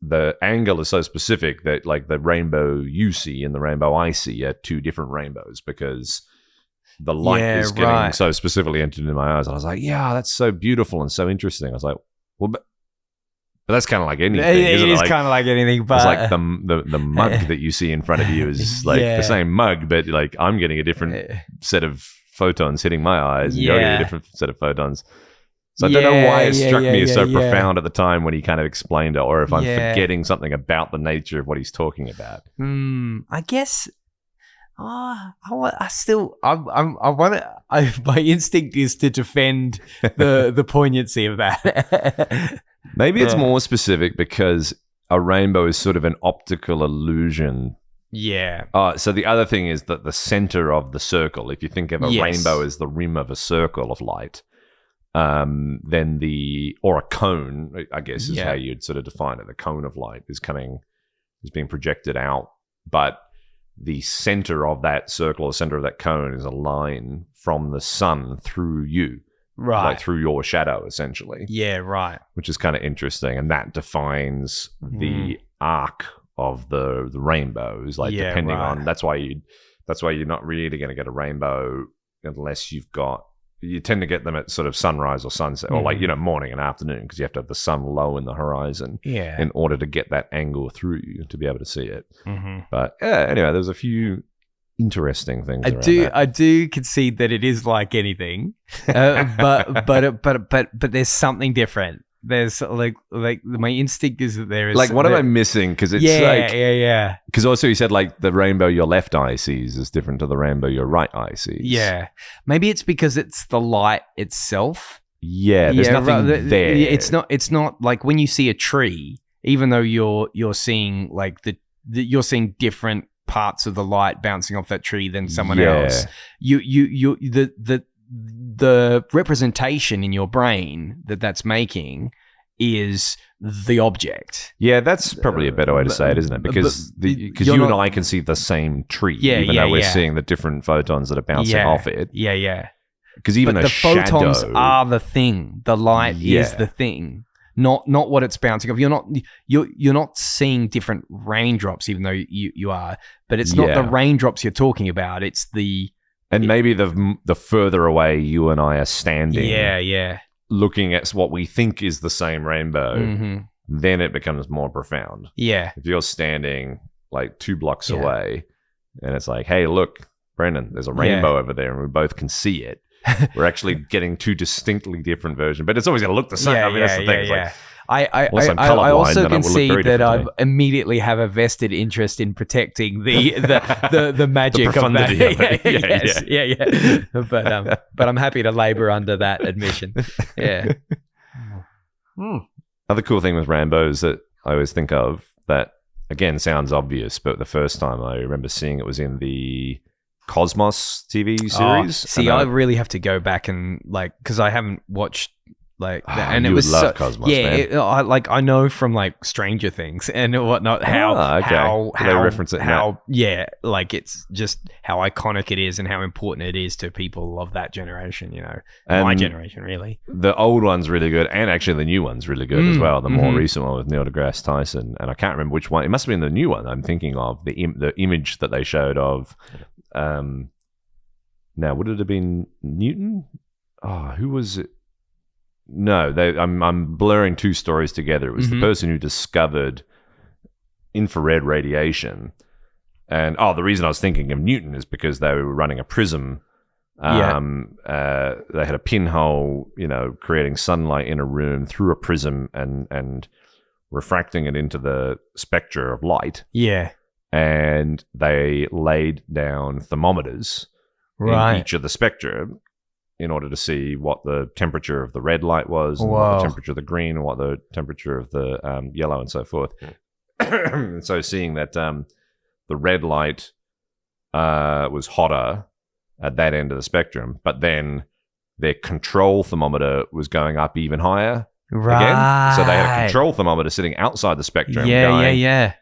the angle is so specific that like the rainbow you see and the rainbow I see are two different rainbows because the light is getting so specifically entered into my eyes. And I was like, yeah, that's so beautiful and so interesting. I was like, well, but that's kind of like anything. It is kind of like anything, but it's like the mug that you see in front of you is like the same mug, but like I'm getting a different set of photons hitting my eyes, and you're getting a different set of photons. So I don't know why it struck me as so profound at the time when he kind of explained it, or if I'm forgetting something about the nature of what he's talking about. I guess. My instinct is to defend the poignancy of that. Maybe it's more specific because a rainbow is sort of an optical illusion. Yeah. So the other thing is that the center of the circle, if you think of a rainbow as the rim of a circle of light, then or a cone, I guess is how you'd sort of define it. The cone of light is being projected out, but the center of that circle, the center of that cone is a line from the sun through you. Right. Like through your shadow, essentially. Yeah, right. Which is kind of interesting. And that defines the arc of the rainbows. Like depending on that's why you're not really going to get a rainbow unless you tend to get them at sort of sunrise or sunset or like, morning and afternoon, because you have to have the sun low in the horizon in order to get that angle through you to be able to see it. But anyway, there's a few interesting things. I do concede that it is like anything, but there's something different. There's like my instinct is that there is like what am I missing? Because it's because also you said like the rainbow your left eye sees is different to the rainbow your right eye sees. Yeah, maybe it's because it's the light itself. Yeah, there's nothing there. It's not like when you see a tree, even though you're seeing like you're seeing different parts of the light bouncing off that tree than someone else. the representation in your brain that's making is the object. Yeah, that's probably a better way to say it, isn't it? Because you and I can see the same tree, even though we're seeing the different photons that are bouncing off it. Yeah. Because even the shadow, photons are the thing. The light is the thing, not what it's bouncing off. You're not seeing different raindrops, even though you are. But it's not the raindrops you're talking about. It's maybe the further away you and I are standing. Yeah. Looking at what we think is the same rainbow, then it becomes more profound. Yeah. If you're standing like 2 blocks away and it's like, hey, look, Brendan, there's a rainbow over there and we both can see it. We're actually getting 2 distinctly different versions, but it's always going to look the same. That's the thing. Yeah. I also can see that I immediately have a vested interest in protecting the magic of that. Yeah. But I'm happy to labor under that admission. Yeah. Other cool thing with rainbows that I always think of that again sounds obvious, but the first time I remember seeing it was in the Cosmos TV series. I really have to go back and because I haven't watched and you it was would love Cosmos, man. I know from Stranger Things and whatnot how they reference it it's just how iconic it is and how important it is to people of that generation, my generation really. The old one's really good, and actually the new one's really good as well, the more recent one with Neil deGrasse Tyson, and I can't remember which one. It must have been the new one I'm thinking of, the image that they showed of now would it have been Newton? Who was it? No, I'm blurring 2 stories together. It was the person who discovered infrared radiation. And the reason I was thinking of Newton is because they were running a prism. They had a pinhole, creating sunlight in a room through a prism and refracting it into the spectra of light. Yeah. And they laid down thermometers in each of the spectra in order to see what the temperature of the red light was, and what the temperature of the green, and what the temperature of the yellow, and so forth. So seeing that the red light was hotter at that end of the spectrum, but then their control thermometer was going up even higher again. So they had a control thermometer sitting outside the spectrum. Yeah.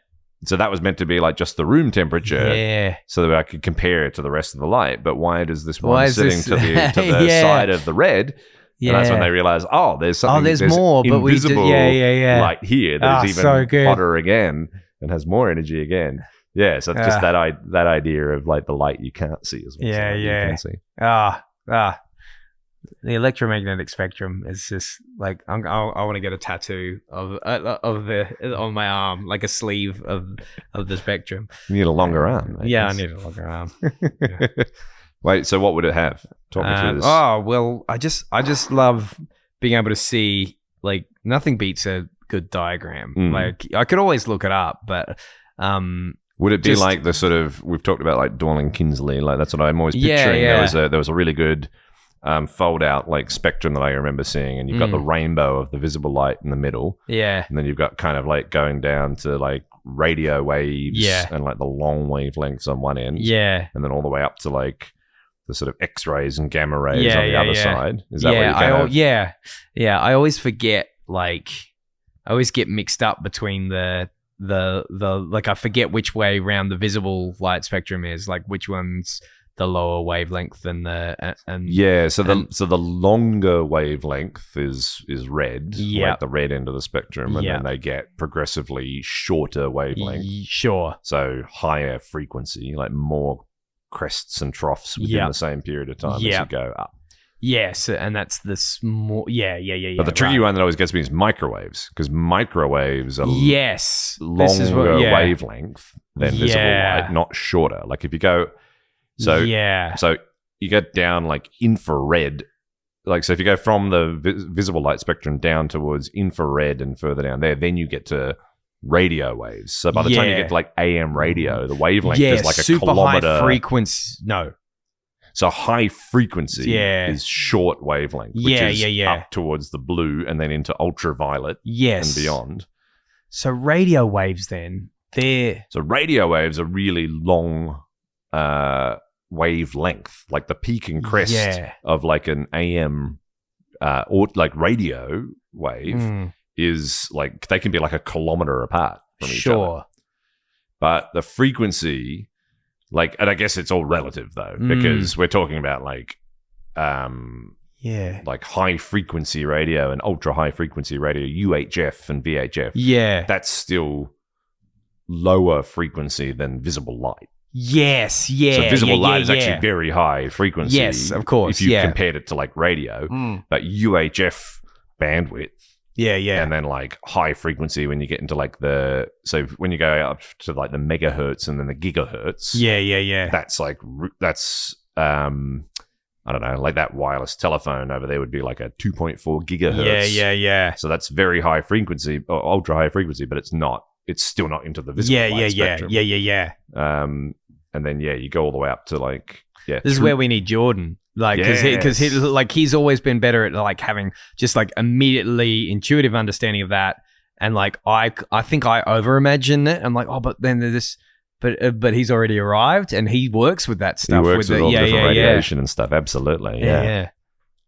So that was meant to be just the room temperature, so that I could compare it to the rest of the light. But why does this one sitting to the side of the red? Yeah. And that's when they realize, there's something. There's more, but invisible light here that is even hotter again and has more energy again. Yeah, so it's just that idea of the light you can't see as well. You can see. The electromagnetic spectrum is just I want to get a tattoo on my arm, like a sleeve of the spectrum. You need a longer arm. I need a longer arm. Wait, so what would it have? Talk me through this. Well, I just love being able to see. Nothing beats a good diagram. I could always look it up, but would it be like the sort of, we've talked about Dorling Kinsley, that's what I'm always picturing. Yeah. There was a really good fold out spectrum that I remember seeing, and you've got the rainbow of the visible light in the middle, and then you've got kind of going down to radio waves, and the long wavelengths on one end, and then all the way up to the sort of X-rays and gamma rays on the other side. Is that what you I always forget, I always get mixed up between the I forget which way around the visible light spectrum is, which one's the lower wavelength than so the longer wavelength is red, the red end of the spectrum, and then they get progressively shorter wavelength. Sure. So higher frequency, more crests and troughs within the same period of time as you go up. Yes, and that's the small. Yeah. But the tricky one that always gets me is microwaves, because microwaves are longer wavelength than visible light, not shorter. If you go. So you get down infrared, so if you go from the visible light spectrum down towards infrared and further down there, then you get to radio waves. So by the time you get to AM radio, the wavelength is a super kilometer. High frequency. No. So high frequency is short wavelength, which is up towards the blue and then into ultraviolet and beyond. So radio waves then, So radio waves are really long wavelength, like the peak and crest of like an AM or like radio wave is like they can be like a kilometer apart from each other. But the frequency, like, and I guess it's all relative though, because we're talking about like like high frequency radio and ultra high frequency radio, UHF and VHF. Yeah, that's still lower frequency than visible light. Yes, yeah. So visible light is actually very high frequency. Yes, of course. If you compared it to like radio, but UHF bandwidth. And then like high frequency when you get into like so when you go up to like the megahertz and then the gigahertz. That's like, that's, I don't know, like that wireless telephone over there would be like a 2.4 gigahertz. So that's very high frequency or ultra high frequency, but it's still not into the visible light spectrum. And then you go all the way up to like this is where we need Jordan, like because he's always been better at like having just like immediately intuitive understanding of that, and like I think I over imagine it. I'm like, oh, but then there's this, but he's already arrived and he works with that stuff. He works with all different radiation and stuff. Absolutely, yeah.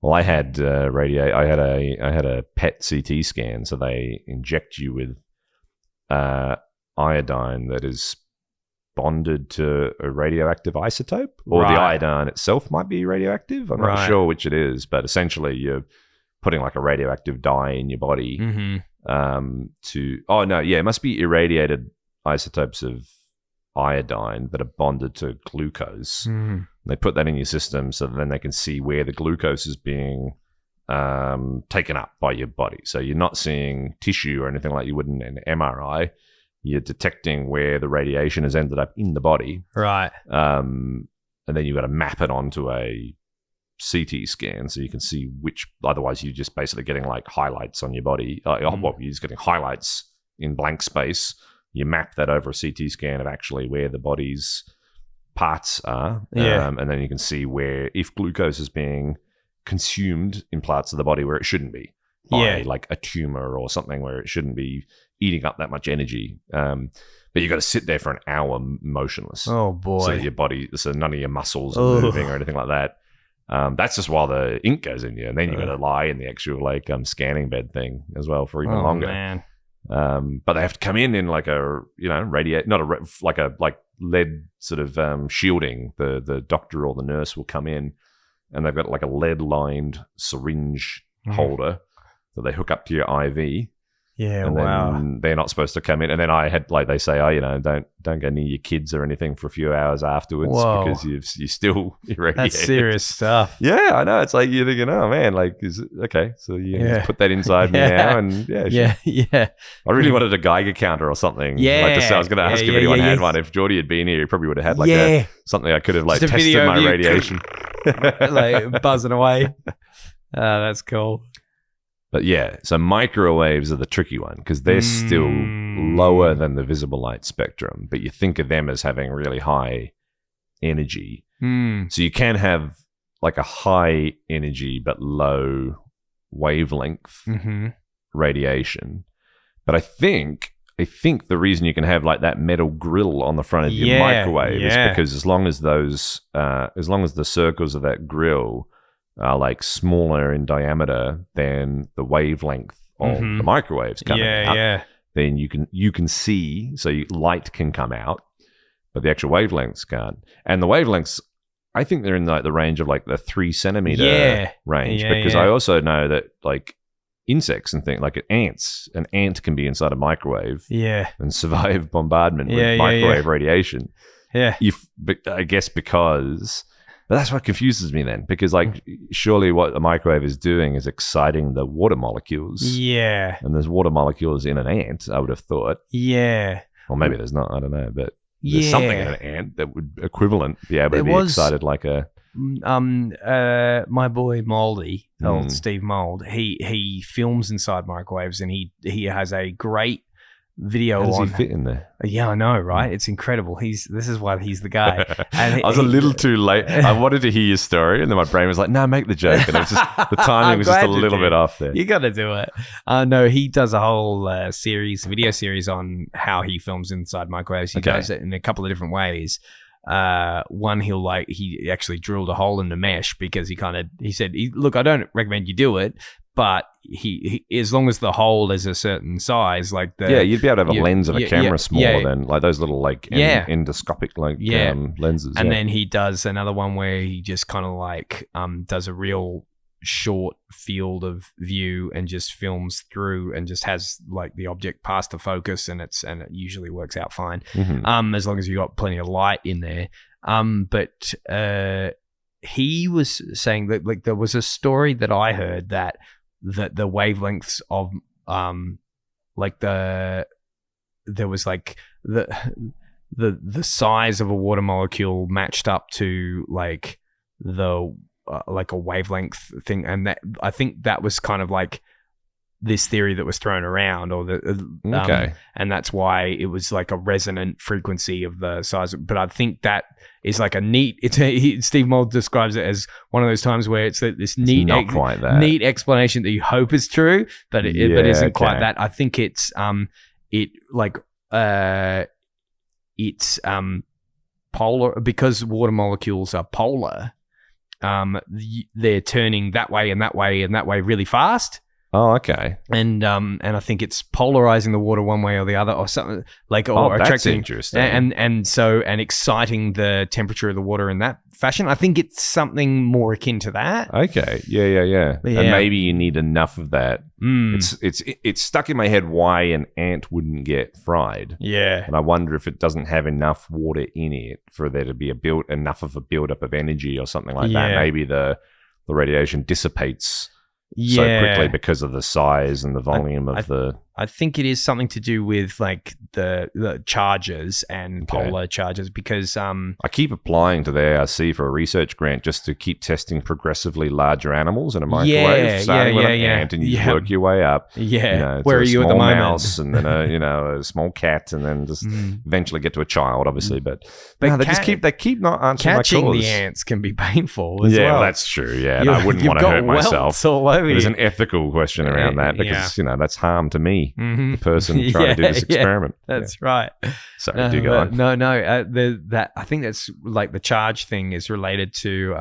Well, I had I had a PET CT scan, so they inject you with iodine that is bonded to a radioactive isotope, or the iodine itself might be radioactive. I'm not sure which it is, but essentially you're putting like a radioactive dye in your body it must be irradiated isotopes of iodine that are bonded to glucose. They put that in your system so that then they can see where the glucose is being taken up by your body. So you're not seeing tissue or anything like you would in an MRI. You're detecting where the radiation has ended up in the body. And then you've got to map it onto a CT scan so you can see which, otherwise you're just basically getting like highlights on your body. You're just getting highlights in blank space. You map that over a CT scan of actually where the body's parts are. And then you can see where, if glucose is being consumed in parts of the body where it shouldn't be. Like a tumor or something where it shouldn't be eating up that much energy. But you got to sit there for an hour motionless. Oh boy! So none of your muscles are moving or anything like that. That's just while the ink goes in you, and then you got to lie in the actual like scanning bed thing as well for even longer. Man. But they have to come in like a like lead sort of shielding. The doctor or the nurse will come in, and they've got like a lead lined syringe holder that they hook up to your IV. And then they're not supposed to come in. And then I had, like, they say, don't go near your kids or anything for a few hours afterwards because you're still irradiated. That's serious stuff. Yeah, I know. It's like you're thinking, oh man, like, okay, so you just put that inside me now, and I really wanted a Geiger counter or something. Like I was going to ask if anyone had one. If Geordie had been here, he probably would have had like something I could have like tested my radiation, like buzzing away. That's cool. But so microwaves are the tricky one because they're still lower than the visible light spectrum, but you think of them as having really high energy. So you can have like a high energy but low wavelength radiation. But I think the reason you can have like that metal grill on the front of your microwave is because as long as the circles of that grill are like smaller in diameter than the wavelength of the microwaves coming out, then you can see, so light can come out, but the actual wavelengths can't. And the wavelengths, I think they're in like the range of like the 3 centimeter range, because I also know that like insects and things like an ant can be inside a microwave and survive bombardment with microwave radiation. I guess because... But that's what confuses me then, because like surely what a microwave is doing is exciting the water molecules. And there's water molecules in an ant, I would have thought. Or maybe there's not, I don't know, but there's something in an ant that would equivalent be able to be excited like a... my boy Moldy, Steve Mold, he films inside microwaves, and he has a great video. How does on he fit in there? Yeah, I know, right? It's incredible. This is why he's the guy. And I was a little too late. I wanted to hear your story, and then my brain was like, "No, make the joke." And it was just the timing was just a little bit off there. You got to do it. No, he does a whole video series on how he films inside microwaves. He does it in a couple of different ways. one he actually drilled a hole in the mesh because he said, look, I don't recommend you do it, but he as long as the hole is a certain size, like you'd be able to have a lens of a camera smaller than like those little like endoscopic lenses. And then he does another one where he just kind of like does a real short field of view and just films through and just has like the object past the focus, and it usually works out fine. As long as you got plenty of light in there. But he was saying that like there was a story that I heard that the wavelengths of like there was like the size of a water molecule matched up to like the like a wavelength thing, and that I think that was kind of like this theory that was thrown around, or and that's why it was like a resonant frequency of the size. But I think that is like a neat. Steve Mould describes it as one of those times where it's this neat, neat explanation that you hope is true, but it isn't quite that. I think it's it's polar, because water molecules are polar. They're turning that way and that way and that way really fast. Oh, okay. And I think it's polarizing the water one way or the other, or something like, or that's attracting, interesting. and exciting the temperature of the water in that fashion. I think it's something more akin to that. Okay. Yeah. And maybe you need enough of that. It's stuck in my head why an ant wouldn't get fried. Yeah. And I wonder if it doesn't have enough water in it for there to be enough of a buildup of energy or something like that. Maybe the radiation dissipates so quickly because of the size and the volume of the... I think it is something to do with like the charges and polar charges, because I keep applying to the ARC for a research grant just to keep testing progressively larger animals in a microwave, starting with an ant, and you work your way up. Where are you at the moment? Mouse, and then a small cat, and then just eventually get to a child, obviously. But no, they keep not answering my calls. Catching the ants can be painful as well. Well, that's true. Yeah, and I wouldn't want to hurt myself. All over There's an ethical question around that, because that's harm to me. The person trying to do this experiment. That's right. Sorry, do go on. No. That I think that's like the charge thing is related to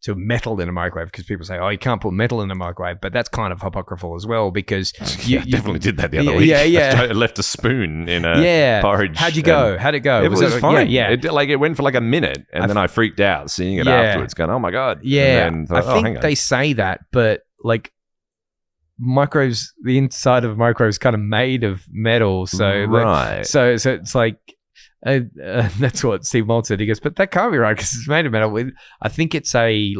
metal in a microwave, because people say, oh, you can't put metal in a microwave, but that's kind of apocryphal as well, because you definitely did that the other week. I left a spoon in a porridge. How'd it go? It was fine. It went for like a minute, and then I freaked out seeing it afterwards, going, oh my God. Yeah. And then thought, I think they say that, but like microwaves, the inside of a microwave is kind of made of metal, so so it's like that's what Steve Mould said. He goes, but that can't be right because it's made of metal. I think it's a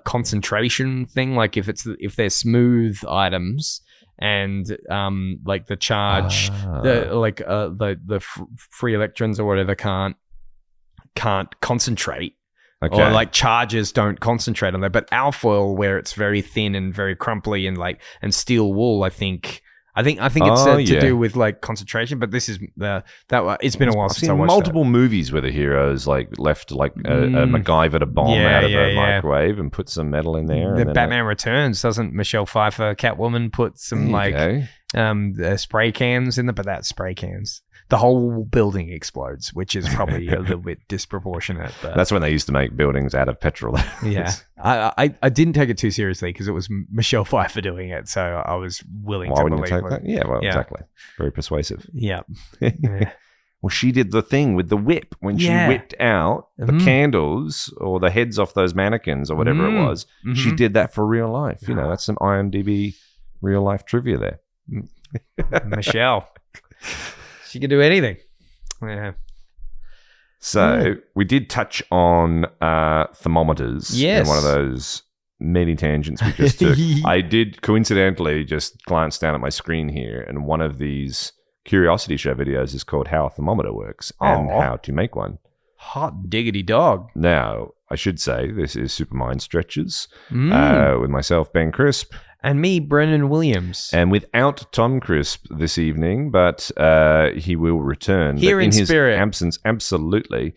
concentration thing. Like if they're smooth items and like the charge, the free electrons or whatever can't concentrate. Okay. Or like charges don't concentrate on that, but alfoil, where it's very thin and very crumply, and steel wool, I think it's to do with like concentration. But this is it's been a while since I watched multiple movies where the heroes like left like a MacGyvered a bomb out of a microwave and put some metal in there. The Batman Returns, doesn't Michelle Pfeiffer, Catwoman, put some spray cans in there? But that's spray cans. The whole building explodes, which is probably a little bit disproportionate. But that's when they used to make buildings out of petrol. Yeah. I didn't take it too seriously because it was Michelle Pfeiffer doing it, so I was willing to believe it. That? Yeah, well, exactly. Very persuasive. Yeah. Well, she did the thing with the whip when she whipped out the candles or the heads off those mannequins or whatever it was. She did that for real life. You know, that's some IMDb real life trivia there. Michelle. She could do anything. Yeah. So we did touch on thermometers. Yes. In one of those many tangents we just took. I did coincidentally just glance down at my screen here, and one of these Curiosity Show videos is called How a Thermometer Works and How to Make One. Hot diggity dog. Now, I should say this is Supermind Stretches with myself, Ben Crisp. And me, Brennan Williams. And without Tom Crisp this evening, but he will return. Here in spirit. His absence, absolutely.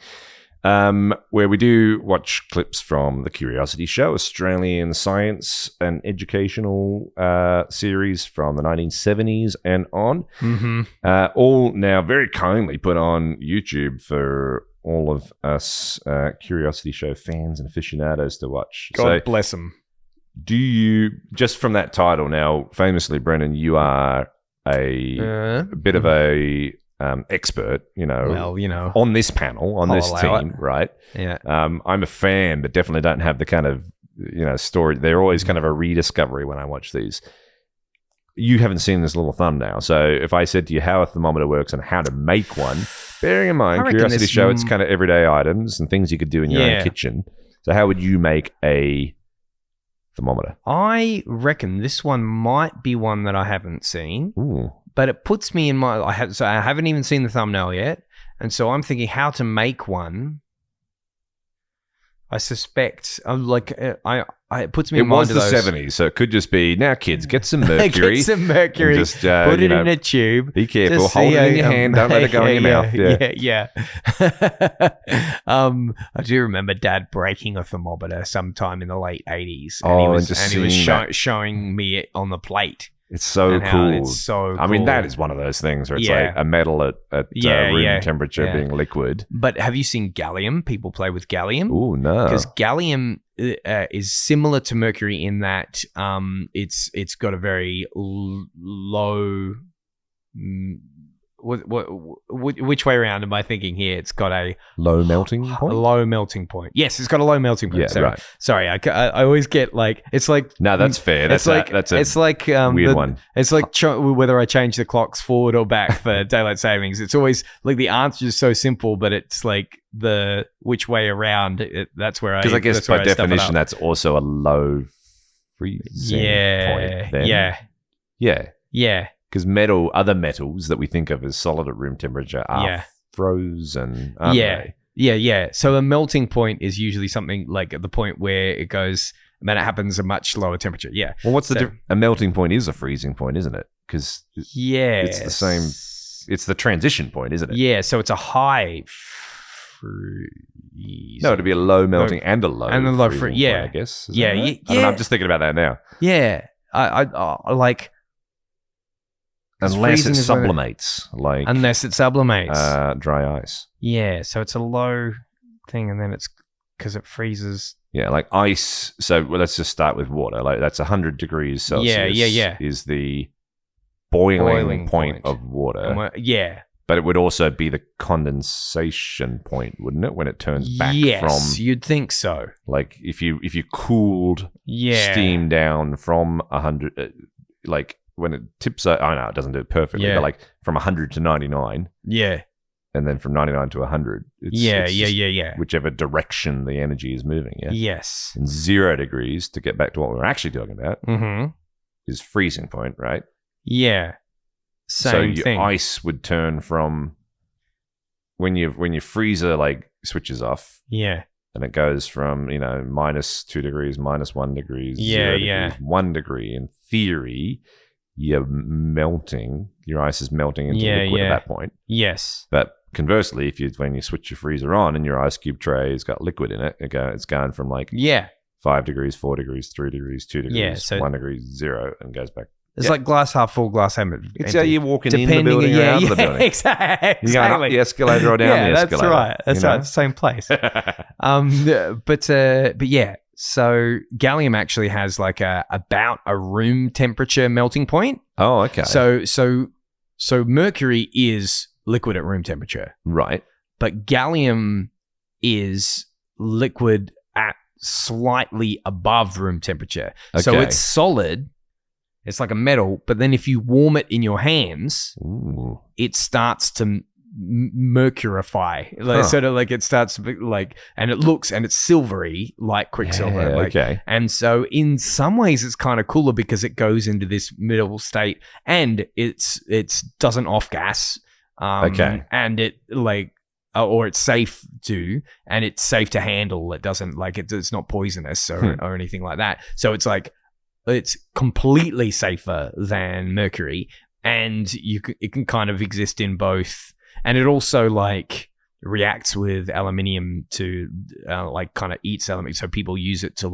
Where we do watch clips from the Curiosity Show, Australian science and educational series from the 1970s and on. All now very kindly put on YouTube for all of us Curiosity Show fans and aficionados to watch. God bless them. Do you, just from that title now, famously, Brennan, you are a bit of a expert, on this panel, on this team, right? Yeah. I'm a fan, but definitely don't have the kind of, story. They're always kind of a rediscovery when I watch these. You haven't seen this little thumbnail. So if I said to you how a thermometer works and how to make one, bearing in mind, Curiosity Show, it's kind of everyday items and things you could do in your own kitchen. So how would you make a thermometer? I reckon this one might be one that I haven't seen. Ooh. But it puts me in my... I haven't even seen the thumbnail yet. And so I'm thinking how to make one. I suspect... it puts me in mind of those... It was the 70s, so it could just be, now kids, get some mercury. Get some mercury, just, put it in a tube. Be careful, hold it in your hand, don't let it go in your mouth. Yeah. I do remember Dad breaking a thermometer sometime in the late 80s. And he was showing me it on the plate. It's so cool. It's so cool. I mean, that is one of those things where it's like a metal at room temperature being liquid. But have you seen gallium? People play with gallium. Oh, no. Because gallium is similar to mercury in that it's got a very low... which way around am I thinking here? It's got a low melting point. A low melting point. Yes, it's got a low melting point. Yeah, right. Sorry, I always get like it's like. No, that's fair. That's a weird one. It's like whether I change the clocks forward or back for daylight savings. It's always like the answer is so simple, but it's like the which way around. That's where because I guess by definition that's also a low freezing point. Then. Yeah. Because other metals that we think of as solid at room temperature are frozen, aren't they? Yeah. So a melting point is usually something like at the point where it goes, and then it happens at a much lower temperature. Yeah. Well, what's the difference? A melting point is a freezing point, isn't it? Because it's the same. It's the transition point, isn't it? Yeah. So it's a high freeze. No, it'd be a low melting and a low freezing point, I guess. Yeah. I don't know, I'm just thinking about that now. Yeah. I like. Unless it sublimates, dry ice. Yeah, so it's a low thing, and then it's because it freezes. Yeah, like ice. So let's just start with water. Like that's 100 degrees Celsius. Yeah. Is the boiling point of water. But it would also be the condensation point, wouldn't it? When it turns back from. Yes, you'd think so. Like if you cooled steam down from 100, like. When it tips out, I know it doesn't do it perfectly, but like from 100 to 99. Yeah. And then from 99 to 100. It's whichever direction the energy is moving. Yeah. Yes. And 0 degrees, to get back to what we're actually talking about, is freezing point, right? Yeah. Same thing. Your ice would turn from when your freezer like switches off. Yeah. And it goes from, -2 degrees, -1 degree, 0 degrees, 1 degree. In theory, your ice is melting into liquid at that point. Yes. But conversely, when you switch your freezer on and your ice cube tray has got liquid in it, it's going from 5 degrees, 4 degrees, 3 degrees, 2 degrees, 1 degree, 0, and goes back. It's like glass half full, glass empty. It's how you're walking in the building or out of the building. Exactly. You're going up the escalator or down the escalator. That's right. It's the same place. But yeah. So gallium actually has like about a room temperature melting point. Oh, okay. So mercury is liquid at room temperature. Right. But gallium is liquid at slightly above room temperature. Okay. So it's solid. It's like a metal, but then if you warm it in your hands, it starts to mercurify. Sort of like it starts to be like, and it's silvery like quicksilver. Okay. And so in some ways it's kind of cooler because it goes into this middle state and it's doesn't off gas. And it or it's safe to, and it's safe to handle. It doesn't it's not poisonous or anything like that. So it's like, it's completely safer than mercury, and it can kind of exist in both. And it also reacts with aluminium to kind of eats aluminium. So people use it to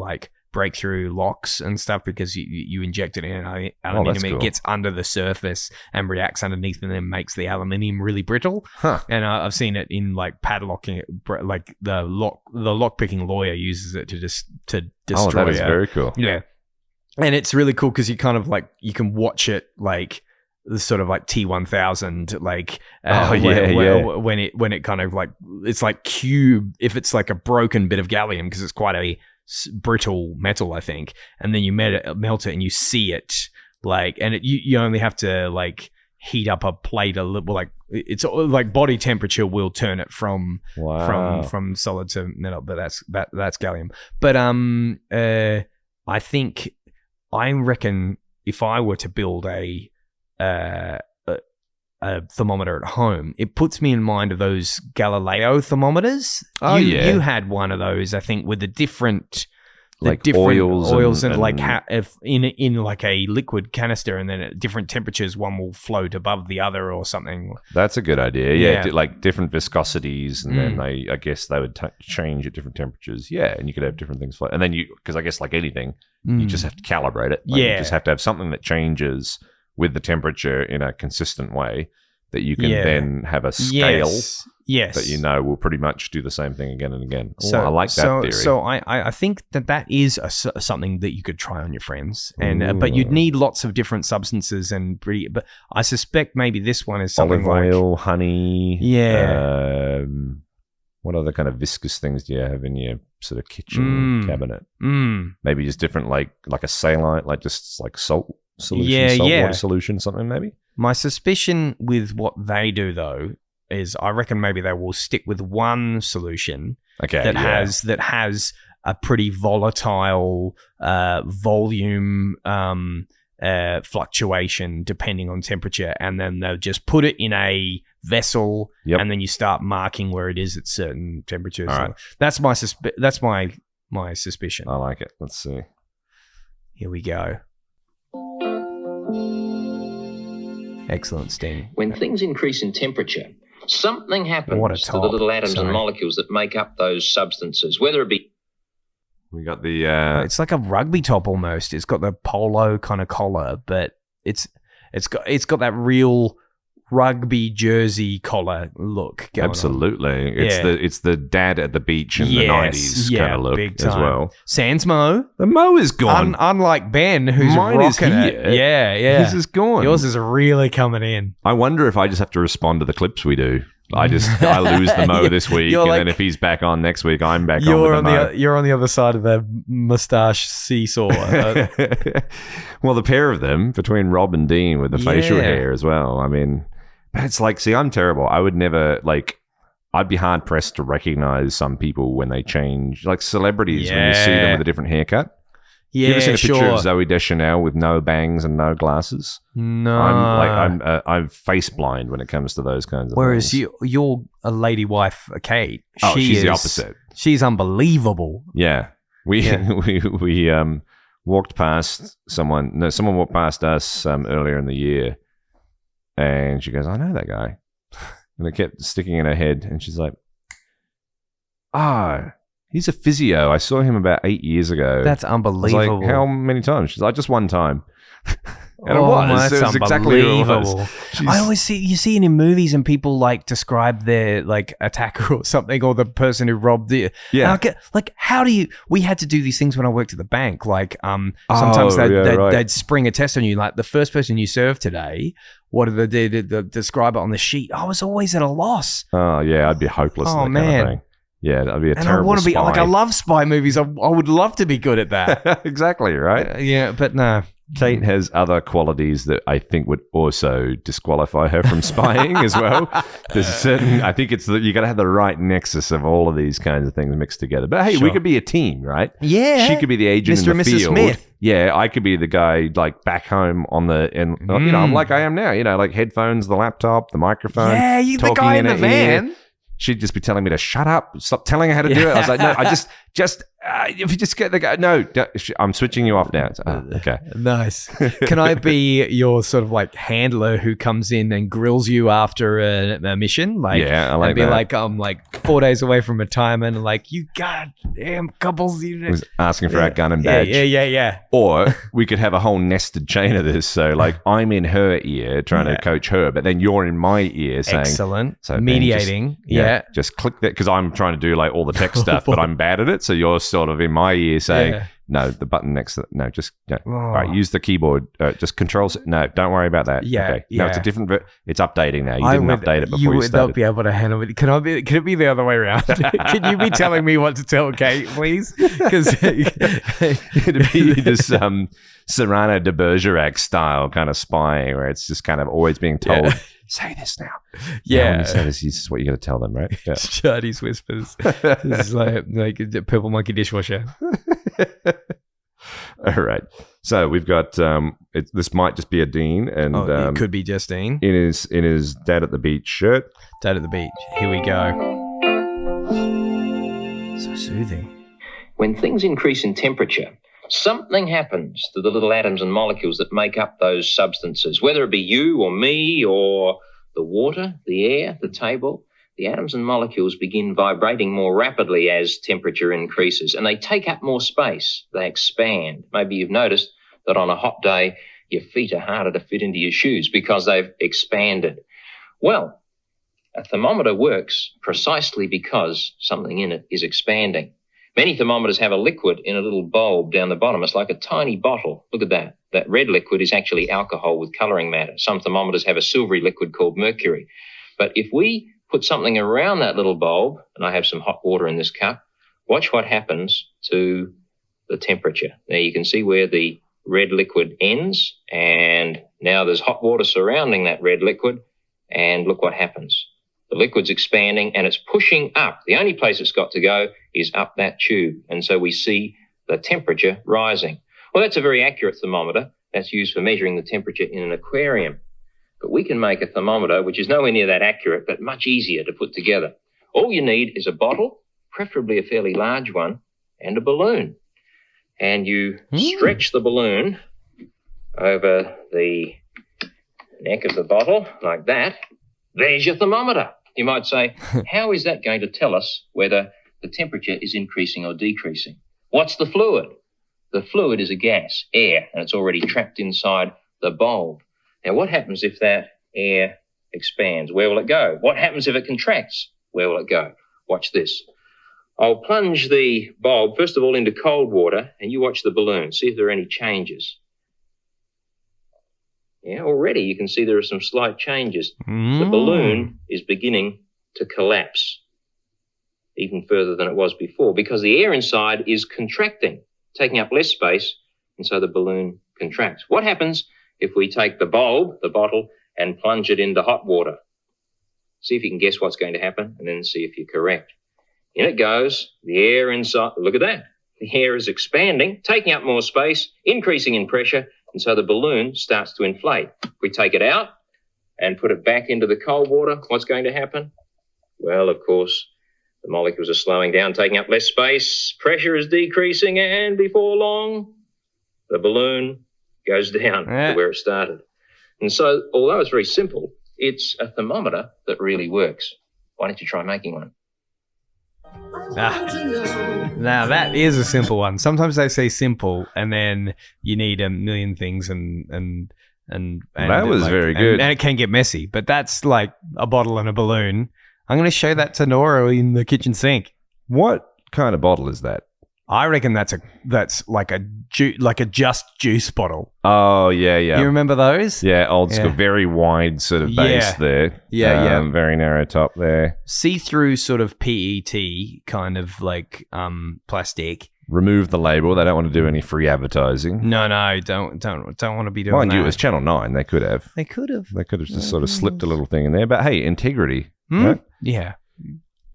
breakthrough locks and stuff because you inject it in aluminium. cool. It gets under the surface and reacts underneath and then makes the aluminium really brittle. Huh. And I've seen it in like padlocking, like the lock picking lawyer uses it to destroy. Oh, that is very cool. Yeah. And it's really cool because you kind of like, you can watch it like the sort of like T1000, like when it kind of like, it's like cube, if it's like a broken bit of gallium, because it's quite a brittle metal, I think. And then you melt it and you see it like, and you only have to like heat up a plate a little, like it's like body temperature will turn it from solid to metal, but that's gallium. But I reckon if I were to build a thermometer at home, it puts me in mind of those Galileo thermometers. You had one of those, I think, with the different oils and like if in like a liquid canister, and then at different temperatures one will float above the other or something. That's a good idea. Yeah, like different viscosities, and then I guess they would change at different temperatures. Yeah, and you could have different things float, and then because I guess like anything, you just have to calibrate it. Like, you just have to have something that changes with the temperature in a consistent way that you can then have a scale that you know will pretty much do the same thing again and again. So I like that theory. So I think that is something that you could try on your friends, and but you'd need lots of different substances but I suspect maybe this one is something olive oil, like honey. What other kind of viscous things do you have in your sort of kitchen cabinet? Maybe just different, like a saline, like just like salt solution, water solution, something maybe. My suspicion with what they do though is I reckon maybe they will stick with one solution that has a pretty volatile volume fluctuation depending on temperature, and then they'll just put it in a vessel, and then you start marking where it is at certain temperatures. All right. That's my suspicion. I like it. Let's see. Here we go. Excellent, Sting. When things increase in temperature, something happens to the little atoms and molecules that make up those substances, whether it be... We got the... It's like a rugby top almost. It's got the polo kind of collar, but it's got that real rugby jersey collar look going Absolutely. On. It's the dad at the beach in the 90s kind of look as well. Sans Mo. The Mo is gone. Unlike Ben, who's rocking it. Yeah. His is gone. Yours is really coming in. I wonder if I just have to respond to the clips we do. I lose the Mo this week, and then if he's back on next week, I'm back on with the Mo. You're on the other side of the moustache seesaw. Well, the pair of them, between Rob and Deane with the facial hair as well. I mean... But it's like, see, I'm terrible. I would never, I'd be hard-pressed to recognize some people when they change. Like celebrities, when you see them with a different haircut. Yeah, you ever seen a picture of Zooey Deschanel with no bangs and no glasses? No. I'm face blind when it comes to those kinds of Whereas things. you're a lady wife, Kate. She's the opposite. She's unbelievable. Yeah. We walked past someone walked past us earlier in the year. And she goes, I know that guy. And it kept sticking in her head. And she's like, he's a physio. I saw him about 8 years ago. That's unbelievable. I was like, how many times? She's like, just one time. And it was exactly who it was. I always see it in movies, and people describe their attacker or something, or the person who robbed the. Yeah. How do you? We had to do these things when I worked at the bank. Sometimes they'd spring a test on you. Like the first person you served today, what did they describe it on the sheet? I was always at a loss. Oh yeah, I'd be hopeless. Oh man. Kind of thing. Yeah, that'd be a terrible. And I want to be I love spy movies. I would love to be good at that. Exactly right. Yeah, but no. Kate has other qualities that I think would also disqualify her from spying as well. There's I think it's you got to have the right nexus of all of these kinds of things mixed together. But hey, we could be a team, right? Yeah. She could be the agent Mr. in the and Mrs. field. Smith. Yeah, I could be the guy back home I'm like I am now, headphones, the laptop, the microphone. Yeah, you the guy in the van. She'd just be telling me to shut up, stop telling her how to do it. I was like, no, I just Just if you just get the guy. No, I'm switching you off now. Okay. Nice. Can I be your sort of like handler who comes in and grills you after a mission? Like, yeah, I like and be that. like, I'm like 4 days away from retirement, and like, you goddamn couples, Was asking for our gun and badge. Yeah. Or we could have a whole nested chain of this. So like, I'm in her ear trying to coach her, but then you're in my ear saying, excellent. So mediating. Just click that because I'm trying to do like all the tech stuff, but I'm bad at it. So you're sort of in my ear saying, no, the button next to no, just all right, use the keyboard. Just controls. No, don't worry about that. Okay. No, it's a different. It's updating now. You didn't update it before you started. You would not be able to handle it. Can it be the other way around? Can you be telling me what to tell Kate, please? Because it'd be this Cyrano de Bergerac style kind of spying, where it's just kind of always being told. Say this now. Yeah. When you say this is what you got to tell them, right? Yeah. Charlie's whispers. It's like a purple monkey dishwasher. All right. So we've got this might just be a Deane, and it could be just Deane in his Dad at the Beach shirt. Dad at the Beach. Here we go. So soothing. When things increase in temperature, something happens to the little atoms and molecules that make up those substances, whether it be you or me or the water, the air, the table. The atoms and molecules begin vibrating more rapidly as temperature increases, and they take up more space. They expand. Maybe you've noticed that on a hot day, your feet are harder to fit into your shoes because they've expanded. Well, a thermometer works precisely because something in it is expanding. Many thermometers have a liquid in a little bulb down the bottom. It's like a tiny bottle. Look at that. That red liquid is actually alcohol with colouring matter. Some thermometers have a silvery liquid called mercury. But if we put something around that little bulb, and I have some hot water in this cup, watch what happens to the temperature. Now you can see where the red liquid ends, and now there's hot water surrounding that red liquid, and look what happens. The liquid's expanding and it's pushing up. The only place it's got to go is up that tube. And so we see the temperature rising. Well, that's a very accurate thermometer. That's used for measuring the temperature in an aquarium. But we can make a thermometer which is nowhere near that accurate, but much easier to put together. All you need is a bottle, preferably a fairly large one, and a balloon. And you stretch the balloon over the neck of the bottle like that. There's your thermometer. You might say, how is that going to tell us whether the temperature is increasing or decreasing? What's the fluid? The fluid is a gas, air, and it's already trapped inside the bulb. Now, what happens if that air expands? Where will it go? What happens if it contracts? Where will it go? Watch this. I'll plunge the bulb, first of all, into cold water, and you watch the balloon. See if there are any changes. Yeah, already you can see there are some slight changes. The balloon is beginning to collapse even further than it was before because the air inside is contracting, taking up less space, and so the balloon contracts. What happens if we take the bulb, the bottle, and plunge it into hot water? See if you can guess what's going to happen, and then see if you're correct. In it goes. The air inside, look at that. The air is expanding, taking up more space, increasing in pressure, and so the balloon starts to inflate. If we take it out and put it back into the cold water, what's going to happen? Well, of course, the molecules are slowing down, taking up less space, pressure is decreasing, and before long, the balloon goes down to where it started. And so, although it's very simple, it's a thermometer that really works. Why don't you try making one? Now that is a simple one. Sometimes they say simple, and then you need a million things, and that was like, very good. And it can get messy, but that's like a bottle and a balloon. I'm going to show that to Nora in the kitchen sink. What kind of bottle is that? I reckon that's like a just juice bottle. Oh yeah. You remember those? Yeah, old school, very wide sort of base there. Yeah. Very narrow top there. See-through sort of PET kind of like plastic. Remove the label. They don't want to do any free advertising. No, don't want to be doing Mind that. you, it was Channel 9. They could have. They could have just sort of slipped a little thing in there. But hey, integrity. Right? Yeah.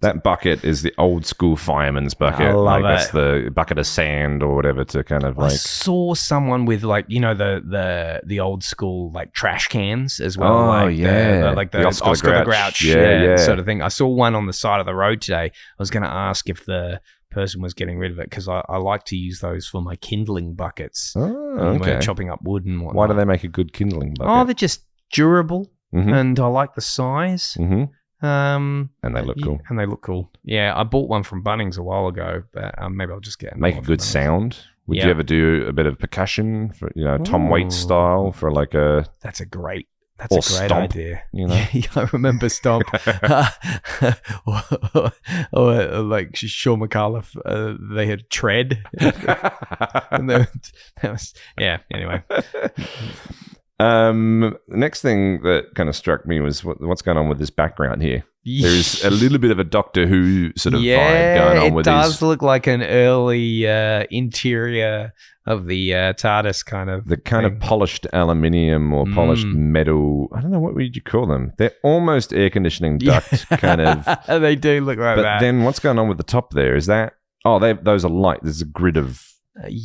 That bucket is the old school fireman's bucket. I love it. That's the bucket of sand or whatever to kind of like. I saw someone with like, you know, the old school like trash cans as well. Oh, like yeah. the Oscar the Grouch yeah. sort of thing. I saw one on the side of the road today. I was going to ask if the person was getting rid of it because I like to use those for my kindling buckets. Oh, When we're okay. chopping up wood and whatnot. Why do they make a good kindling bucket? Oh, they're just durable, Mhm. and I like the size. Mhm. And they look cool. And they look cool. Yeah, I bought one from Bunnings a while ago, but maybe I'll just get another Make a one good from Bunnings. sound. Would Yeah. you ever do a bit of percussion for Tom Ooh. Waits style for like a That's a great Or Stomp, idea? I remember Stomp. or like Sean McAuliffe, they had Tread. And anyway. The next thing that kind of struck me was what's going on with this background here. There's a little bit of a Doctor Who sort of vibe going on with it these. does look like an early interior of the TARDIS kind of The kind thing. of polished aluminium or polished metal. I don't know, what would you call them? They're almost air conditioning duct kind of. They do look like But that. then what's going on with the top there? Is that? Oh, those are light. There's a grid of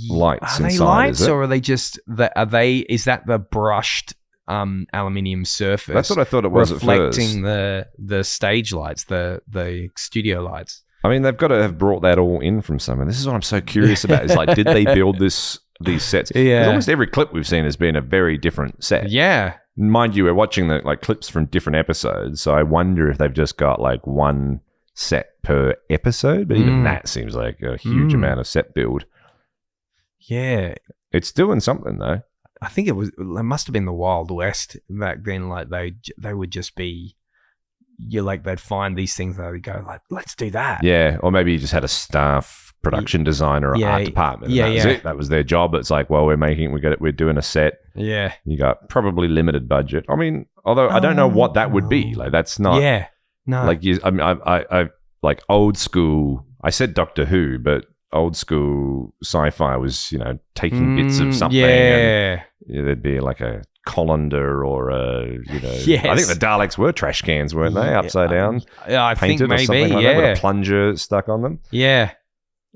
lights Are they inside. lights is it? or are they just? Is that the brushed aluminium surface? That's what I thought it was at first. reflecting the stage lights, the studio lights. I mean, they've got to have brought that all in from somewhere. This is what I'm so curious about. Is like, did they build these sets? 'Cause Yeah. almost every clip we've seen has been a very different set. Yeah. Mind you, we're watching the clips from different episodes, so I wonder if they've just got like one set per episode. But even that seems like a huge amount of set build. Yeah. It's doing something though. I think it must have been the Wild West back then. Like they would just be, they'd find these things that would go like, let's do that. Yeah, or maybe you just had a staff production designer or art department. And that was it. That was their job. It's like, well, we're doing a set. Yeah. You got probably limited budget. I mean, although I don't know what that would be. Like that's not. Yeah. No. Like I like old school. I said Doctor Who, but old school sci-fi was taking bits of something. Yeah. And there'd be like a colander or a Yes. I think the Daleks were trash cans, weren't they? Upside down, Yeah, I think painted or something maybe. like Yeah. that with a plunger stuck on them. Yeah.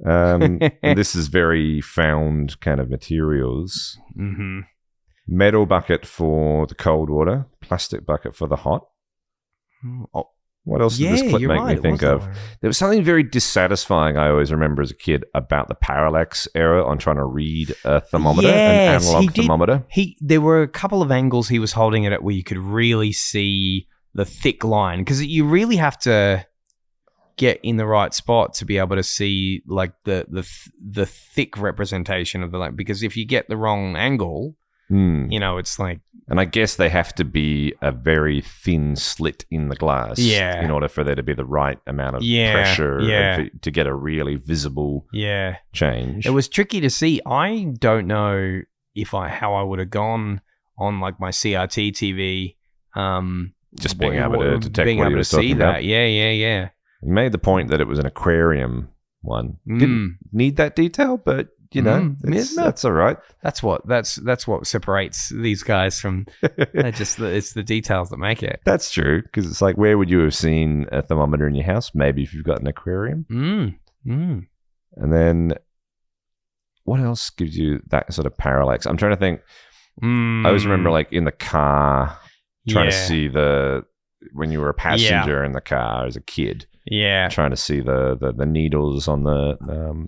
And this is very found kind of materials. Mm-hmm. Metal bucket for the cold water, plastic bucket for the hot. Oh, What else did this clip you're make right, me it think was that of? one. There was something very dissatisfying I always remember as a kid about the parallax error on trying to read a thermometer, Yes, an he analog did. thermometer. There were a couple of angles he was holding it at where you could really see the thick line, because you really have to get in the right spot to be able to see like the thick representation of the line. Because if you get the wrong angle, it's like. And I guess they have to be a very thin slit in the glass in order for there to be the right amount of pressure to get a really visible change. It was tricky to see. I don't know how I would have gone on like my CRT TV. Just being able to detect what he was talking about. Yeah. He made the point that it was an aquarium one. Didn't need that detail, but that's all right. That's what separates these guys from. It's the details that make it. That's true, because it's like, where would you have seen a thermometer in your house? Maybe if you've got an aquarium. And then, what else gives you that sort of parallax? I'm trying to think. I always remember, like in the car, trying to see when you were a passenger in the car as a kid. Yeah, trying to see the needles on the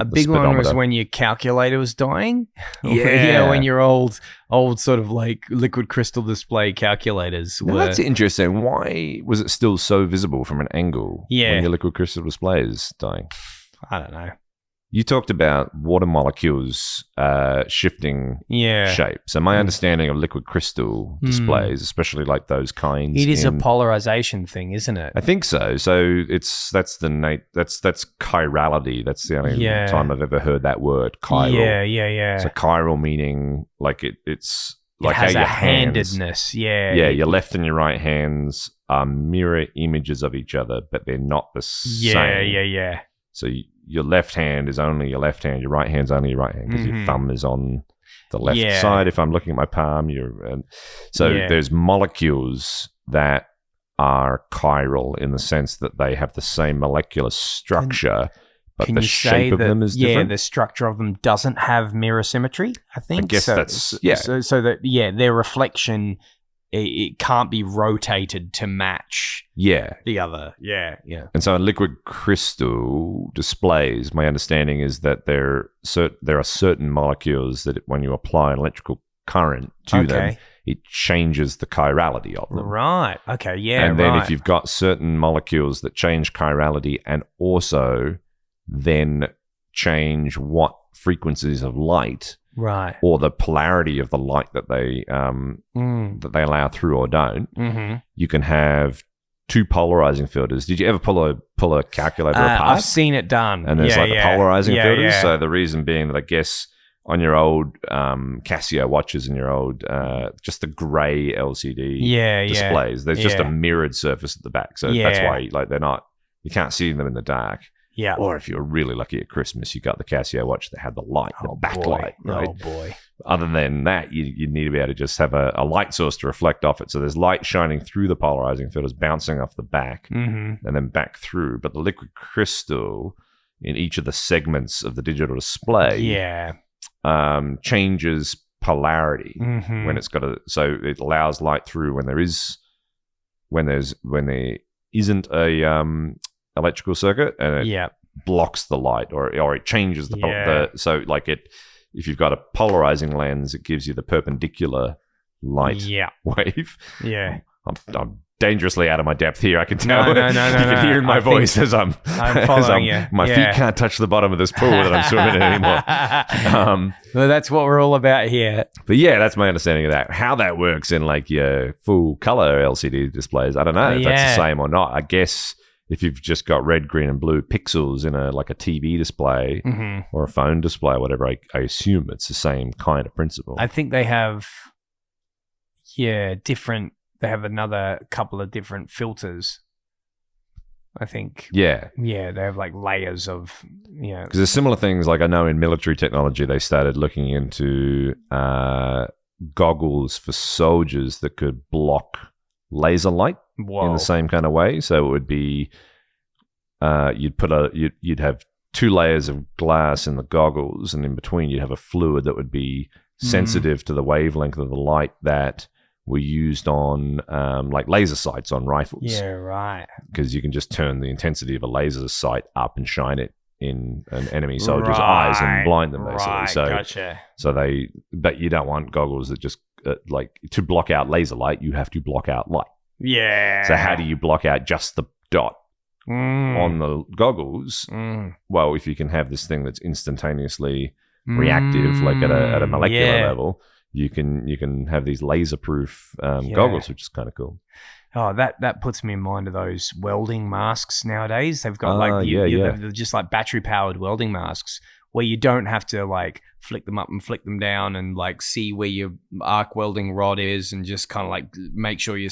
a big one was when your calculator was dying. When your old sort of like liquid crystal display calculators were. That's interesting. Why was it still so visible from an angle when your liquid crystal display is dying? I don't know. You talked about water molecules shifting shape. So my understanding of liquid crystal displays, especially like those kinds, it is a polarization thing, isn't it? I think so. So that's chirality. That's the only time I've ever heard that word, chiral. Yeah. So chiral meaning like it's like it has how your a handedness. Yeah, your left and your right hands are mirror images of each other, but they're not the same. Yeah. So your left hand is only your left hand, your right hand's only your right hand, because your thumb is on the left side. If I'm looking at my palm, there's molecules that are chiral in the sense that they have the same molecular structure, but the shape of them is different. The structure of them doesn't have mirror symmetry, I think. I guess that's So that their reflection it can't be rotated to match the other. Yeah. And so in liquid crystal displays, my understanding is that there are certain molecules that when you apply an electrical current to them, it changes the chirality of them. Right. Okay. Yeah. And then if you've got certain molecules that change chirality and also then change what frequencies of light, right, or the polarity of the light that they allow through or don't, you can have two polarizing filters. Did you ever pull a calculator apart? I've seen it done. And there's the polarizing filters. So the reason being that I guess on your old Casio watches and your old just the grey LCD displays, there's just a mirrored surface at the back. So that's why you can't see them in the dark. Yeah. Or if you're really lucky at Christmas, you got the Casio watch that had the light, the backlight. Right? Oh boy. Other than that, you need to be able to just have a light source to reflect off it. So there's light shining through the polarizing filters, bouncing off the back, and then back through. But the liquid crystal in each of the segments of the digital display changes polarity when it's got so it allows light through when there isn't a electrical circuit, and it blocks the light, or it changes the so like if you've got a polarizing lens, it gives you the perpendicular light wave. Yeah. I'm dangerously out of my depth here. I can tell. No, you can hear in my voice as I'm following you. My feet can't touch the bottom of this pool that I'm swimming in anymore. Well, that's what we're all about here. But yeah, that's my understanding of that. How that works in like your full color LCD displays, I don't know if that's the same or not. I guess if you've just got red, green, and blue pixels in a TV display or a phone display or whatever, I assume it's the same kind of principle. I think they have, different. They have another couple of different filters. I think. Yeah, they have like layers of, Because there's similar things. Like I know in military technology, they started looking into goggles for soldiers that could block laser light. Whoa. In the same kind of way. So it would be you'd have two layers of glass in the goggles, and in between you'd have a fluid that would be sensitive to the wavelength of the light that were used on like laser sights on rifles. Yeah, right. Because you can just turn the intensity of a laser sight up and shine it in an enemy soldier's eyes and blind them basically. Right, so gotcha. But you don't want goggles that just like to block out laser light. You have to block out light. Yeah. So how do you block out just the dot on the goggles? Well, if you can have this thing that's instantaneously reactive, like at a molecular level, you can have these laser-proof goggles, which is kind of cool. Oh, that puts me in mind of those welding masks nowadays. They've got they're just like battery-powered welding masks where you don't have to like flick them up and flick them down and like see where your arc welding rod is and just kind of like make sure you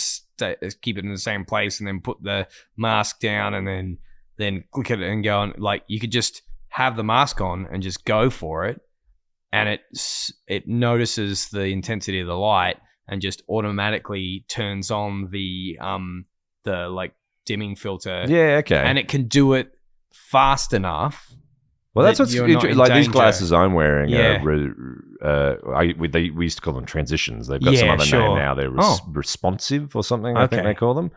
keep it in the same place and then put the mask down and then click it and go on. Like you could just have the mask on and just go for it, and it notices the intensity of the light and just automatically turns on the like dimming filter. Yeah, okay. And it can do it fast enough. Well, that's what's like these glasses I'm wearing. Yeah. We used to call them transitions. They've got some other name now. They're responsive or something. I think they call them.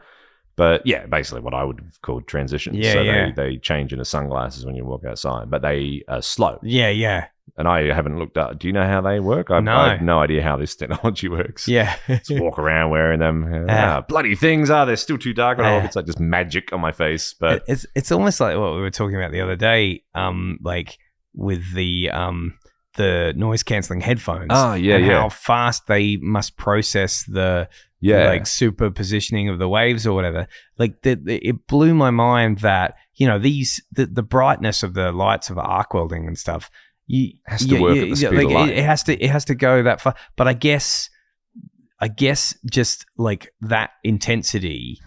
But yeah, basically what I would have called transitions. Yeah, so they change into sunglasses when you walk outside, but they are slow. Yeah. And I haven't looked up. Do you know how they work? I have no idea how this technology works. Yeah. Just walk around wearing them. Bloody things. They're still too dark. It's like just magic on my face. But it's almost like what we were talking about the other day, like with the noise cancelling headphones. Oh, yeah, and how fast they must process the like superpositioning of the waves or whatever. Like it blew my mind that, the brightness of the lights of arc welding and stuff, has to work at the speed of light. It has to go that far. But I guess just like that intensity,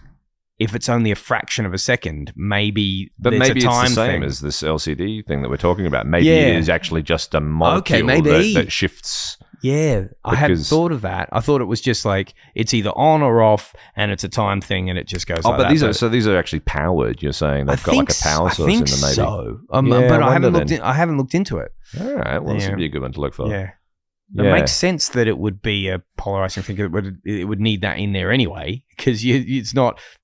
if it's only a fraction of a second, maybe it's the same as this LCD thing that we're talking about. Maybe it is actually just a molecule that shifts. Yeah, I hadn't thought of that. I thought it was just like it's either on or off, and it's a time thing, and it just goes. But these are actually powered. You're saying they've got like a power source in them, maybe. So, but I haven't looked into it. All right, well, this would be a good one to look for. Yeah. It makes sense that it would be a polarizing thing. It would need that in there anyway, because it's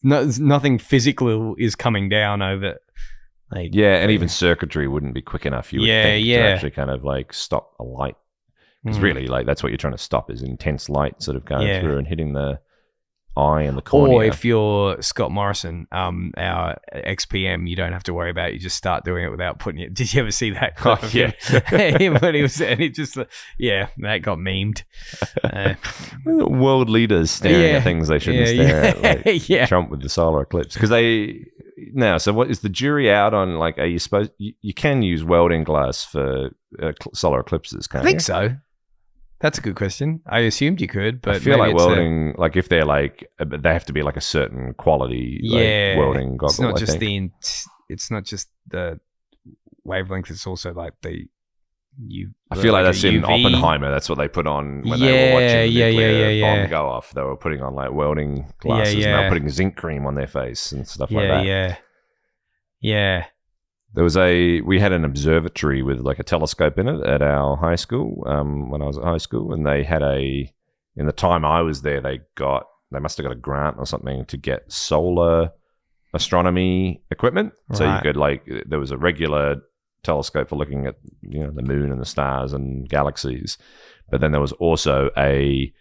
nothing physical is coming down over. Like, and even circuitry wouldn't be quick enough. You would think to actually kind of like stop a light, because really, like that's what you're trying to stop is intense light sort of going through and hitting the eye and the cornea. Or if you're Scott Morrison, our XPM, you don't have to worry about it. You just start doing it without putting it. Did you ever see that clip of him? When he was, and it just, that got memed. World leaders staring at things they shouldn't stare at, like Trump with the solar eclipse. Because so what is the jury out on? Like, are you supposed? You can use welding glass for solar eclipses, can't you? I think so. That's a good question. I assumed you could, but I feel like welding, like if they're like, they have to be like a certain quality, like welding goggle. It's not just the wavelength. It's also like the I feel like that's in Oppenheimer. That's what they put on when they were watching the nuclear bomb go off. They were putting on like welding glasses. And they were putting zinc cream on their face and stuff like that. Yeah. We had an observatory with like a telescope in it at our high school when I was at high school, and they had in the time I was there, they must have got a grant or something to get solar astronomy equipment. Right. So you could there was a regular telescope for looking at the moon and the stars and galaxies, but then there was also a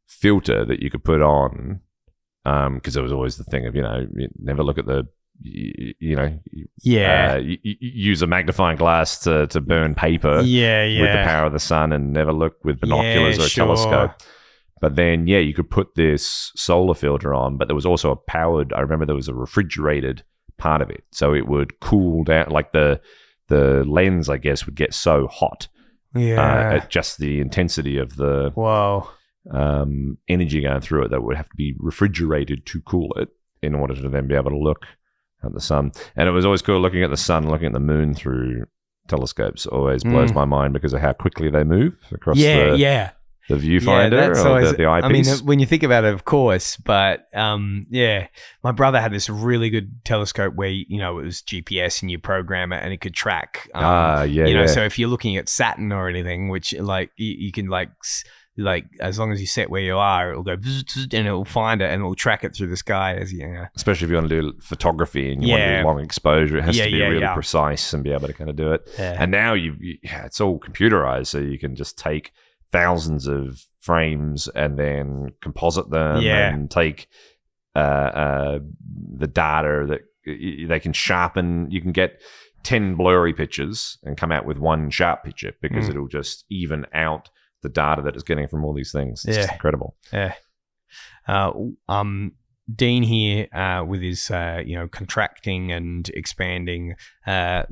filter that you could put on because there was always the thing of you never look at the use a magnifying glass to burn paper with the power of the sun, and never look with binoculars or a telescope. But then you could put this solar filter on, but there was also I remember there was a refrigerated part of it, so it would cool down, like the lens I guess would get so hot at just the intensity of the energy going through it that would have to be refrigerated to cool it in order to then be able to look at the sun. And it was always cool looking at the sun, looking at the moon through telescopes. Always blows my mind because of how quickly they move across the viewfinder or the eyepiece. I mean, when you think about it, of course, but my brother had this really good telescope where it was GPS and you program it and it could track. So if you're looking at Saturn or anything, which like you can like as long as you set where you are, it'll go and it'll find it and it'll track it through the sky as especially if you want to do photography and you want to do long exposure, it has to be really precise and be able to kind of do it. And now it's all computerized, so you can just take thousands of frames and then composite them and take the data that they can sharpen. You can get 10 blurry pictures and come out with one sharp picture because it'll just even out the data that it's getting from all these things. It's just incredible. Deane here with his contracting and expanding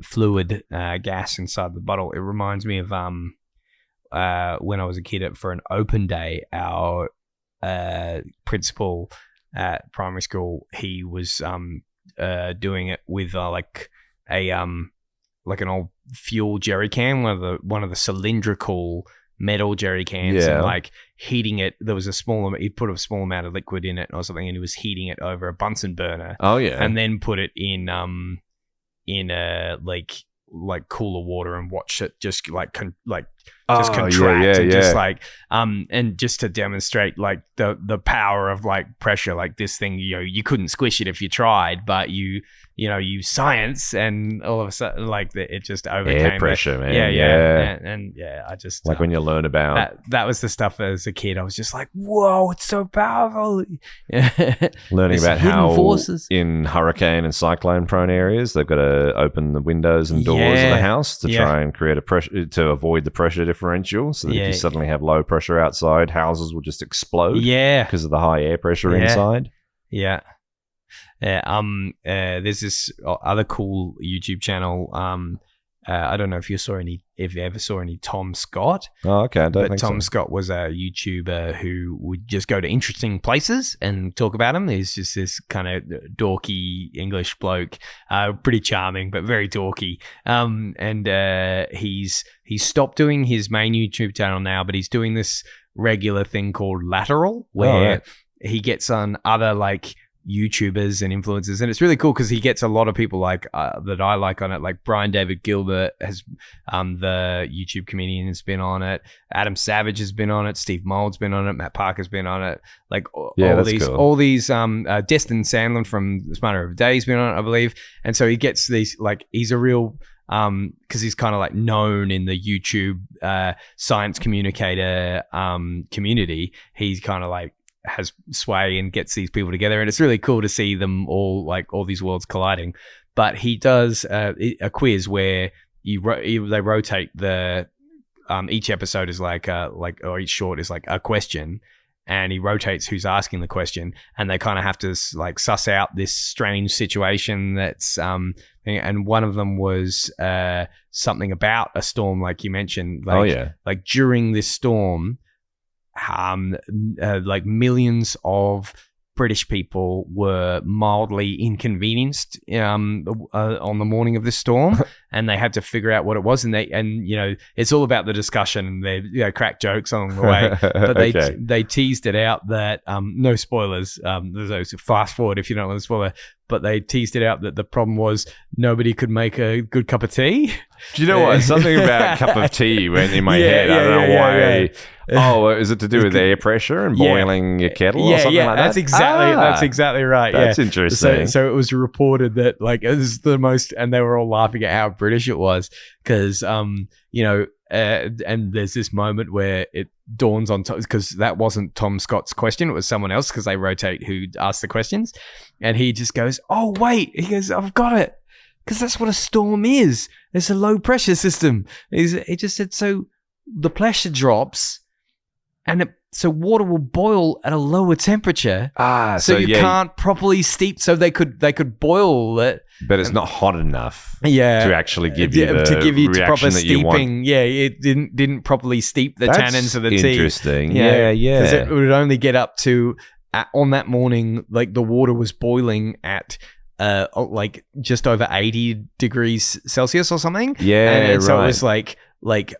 fluid gas inside the bottle. It reminds me of when I was a kid for an open day, our principal at primary school, he was doing it with like an old fuel jerry can, one of the cylindrical metal jerry cans, and like heating it. There was he'd put a small amount of liquid in it or something, and he was heating it over a Bunsen burner. And then put it in a like cooler water and watch it just contract and just like and just to demonstrate like the power of like pressure. Like this thing, you couldn't squish it if you tried, but you use science, and all of a sudden like it just overcame air pressure, man. And I just like when you learn about that was the stuff as a kid. I was just like, whoa, it's so powerful. Learning about how forces in hurricane and cyclone prone areas they've got to open the windows and doors of the house to try and create a pressure to avoid the pressure differential, so that if you suddenly have low pressure outside, houses will just explode because of the high air pressure inside. There's this other cool YouTube channel. I don't know if you ever saw any Tom Scott. Oh, okay. I don't think Tom Scott was a YouTuber who would just go to interesting places and talk about them. He's just this kind of dorky English bloke, pretty charming, but very dorky. And he's stopped doing his main YouTube channel now, but he's doing this regular thing called Lateral, where he gets on other like YouTubers and influencers, and it's really cool because he gets a lot of people like that I like on it. Like Brian David Gilbert has, the YouTube comedian, has been on it. Adam Savage has been on it. Steve Mold's been on it. Matt Parker's been on it. Like all these, Destin Sandlin from Smarter Every Day has been on it, I believe. And so he gets these, like, he's a real, because he's kind of like known in the YouTube science communicator community. He's kind of like has sway and gets these people together, and it's really cool to see them all, like, all these worlds colliding. But he does a quiz where they rotate the each episode is or each short is like a question, and he rotates who's asking the question, and they kind of have to like suss out this strange situation that's and one of them was something about a storm, like you mentioned, like during this storm, like millions of British people were mildly inconvenienced on the morning of this storm, and they had to figure out what it was. And it's all about the discussion, and they crack jokes along the way. But they teased it out that no spoilers. There's fast forward if you don't want to spoil it. But they teased it out that the problem was nobody could make a good cup of tea. Do you know what? Something about cup of tea went in my head. I don't know why. Yeah. Oh, is it to do with air pressure and boiling your kettle or something like that? That's exactly right. That's interesting. So it was reported that, like, it was the most, and they were all laughing at how British it was because, and there's this moment where it dawns on Tom, because that wasn't Tom Scott's question, it was someone else, because they rotate who asks the questions, and he just goes, "Oh wait," he goes, "I've got it, because that's what a storm is. It's a low pressure system." He just said, so the pressure drops, and so water will boil at a lower temperature. So you can't properly steep. So they could boil it, but it's not hot enough. To actually give you the proper that you want. steeping. Yeah, it didn't properly steep the tannins of the tea. Interesting. Yeah. Because it would only get up to on that morning, like the water was boiling at like just over 80 degrees Celsius or something. Yeah, and so it was like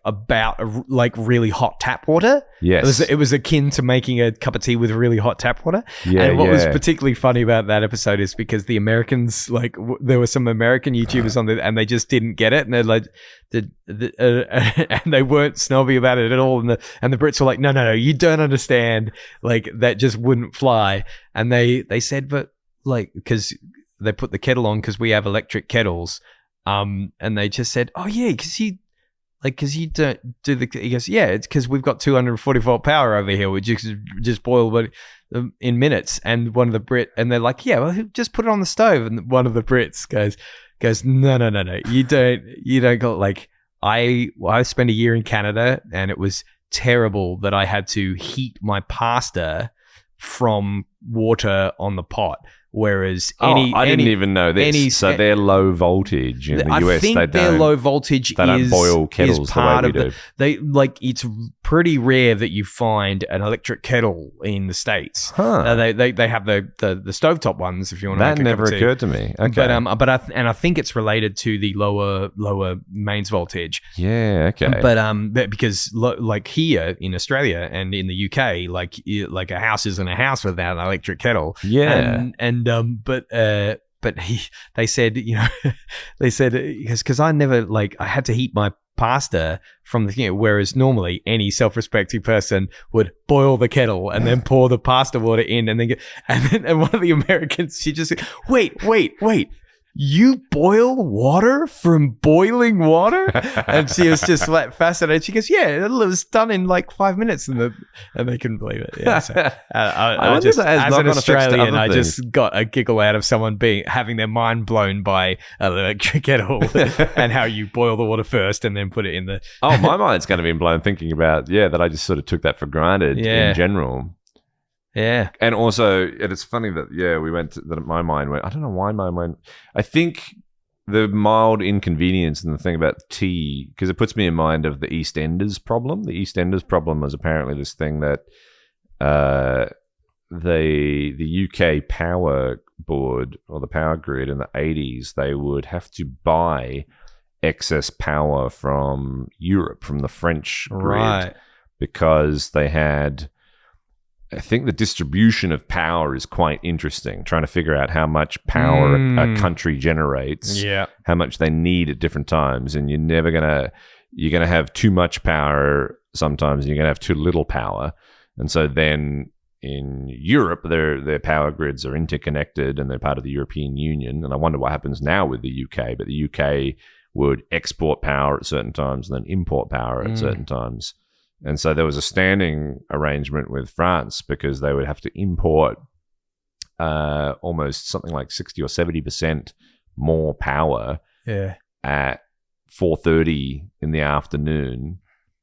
about like really hot tap water. Yes. It was akin to making a cup of tea with really hot tap water. Yeah, and what was particularly funny about that episode is because the Americans, like, there were some American YouTubers on there, and they just didn't get it, and they're like, and they weren't snobby about it at all, and the Brits were like, no, you don't understand, like, that just wouldn't fly. And they said, but, like, because they put the kettle on because we have electric kettles, and they just said, oh yeah, because you don't do the. He goes, yeah, it's because we've got 240 volt power over here. We just boil in minutes. And one of the Brit, and they're like, yeah, well, just put it on the stove. And one of the Brits goes, no, you don't go. Like, I spent a year in Canada, and it was terrible that I had to heat my pasta from water on the pot. Whereas I didn't even know this. So they're low voltage in the US. I think they're low voltage. They don't boil kettles is part the way we do. They like, it's pretty rare that you find an electric kettle in the States. They have the stovetop ones if you want to. That never occurred to me. Okay, but I think it's related to the lower mains voltage. Yeah. Okay. But because like here in Australia and in the UK, like a house isn't a house without an electric kettle. Yeah. But they said, because I never, like, I had to heat my pasta from the, whereas normally any self-respecting person would boil the kettle and then pour the pasta water in and then and one of the Americans, she just said, wait, you boil water from boiling water? And she was just like fascinated. She goes, yeah, it was done in like 5 minutes, and they couldn't believe it. Yeah, so, I just, as an Australian, I just got a giggle out of someone having their mind blown by an electric kettle and how you boil the water first and then put it in the. Oh, my mind's going to be blown thinking about that I just sort of took that for granted in general. Yeah. And also, it's funny that, my mind went, I don't know why my mind, I think the mild inconvenience and the thing about tea, because it puts me in mind of the EastEnders problem. The EastEnders problem was apparently this thing that the UK power board or the power grid in the 80s, they would have to buy excess power from Europe, from the French grid, because they had I think the distribution of power is quite interesting, trying to figure out how much power a country generates, how much they need at different times. And you're going to have too much power sometimes, and you're going to have too little power. And so then in Europe, their power grids are interconnected and they're part of the European Union. And I wonder what happens now with the UK, but the UK would export power at certain times and then import power at certain times. And so there was a standing arrangement with France because they would have to import almost something like 60 or 70% more power at 4:30 in the afternoon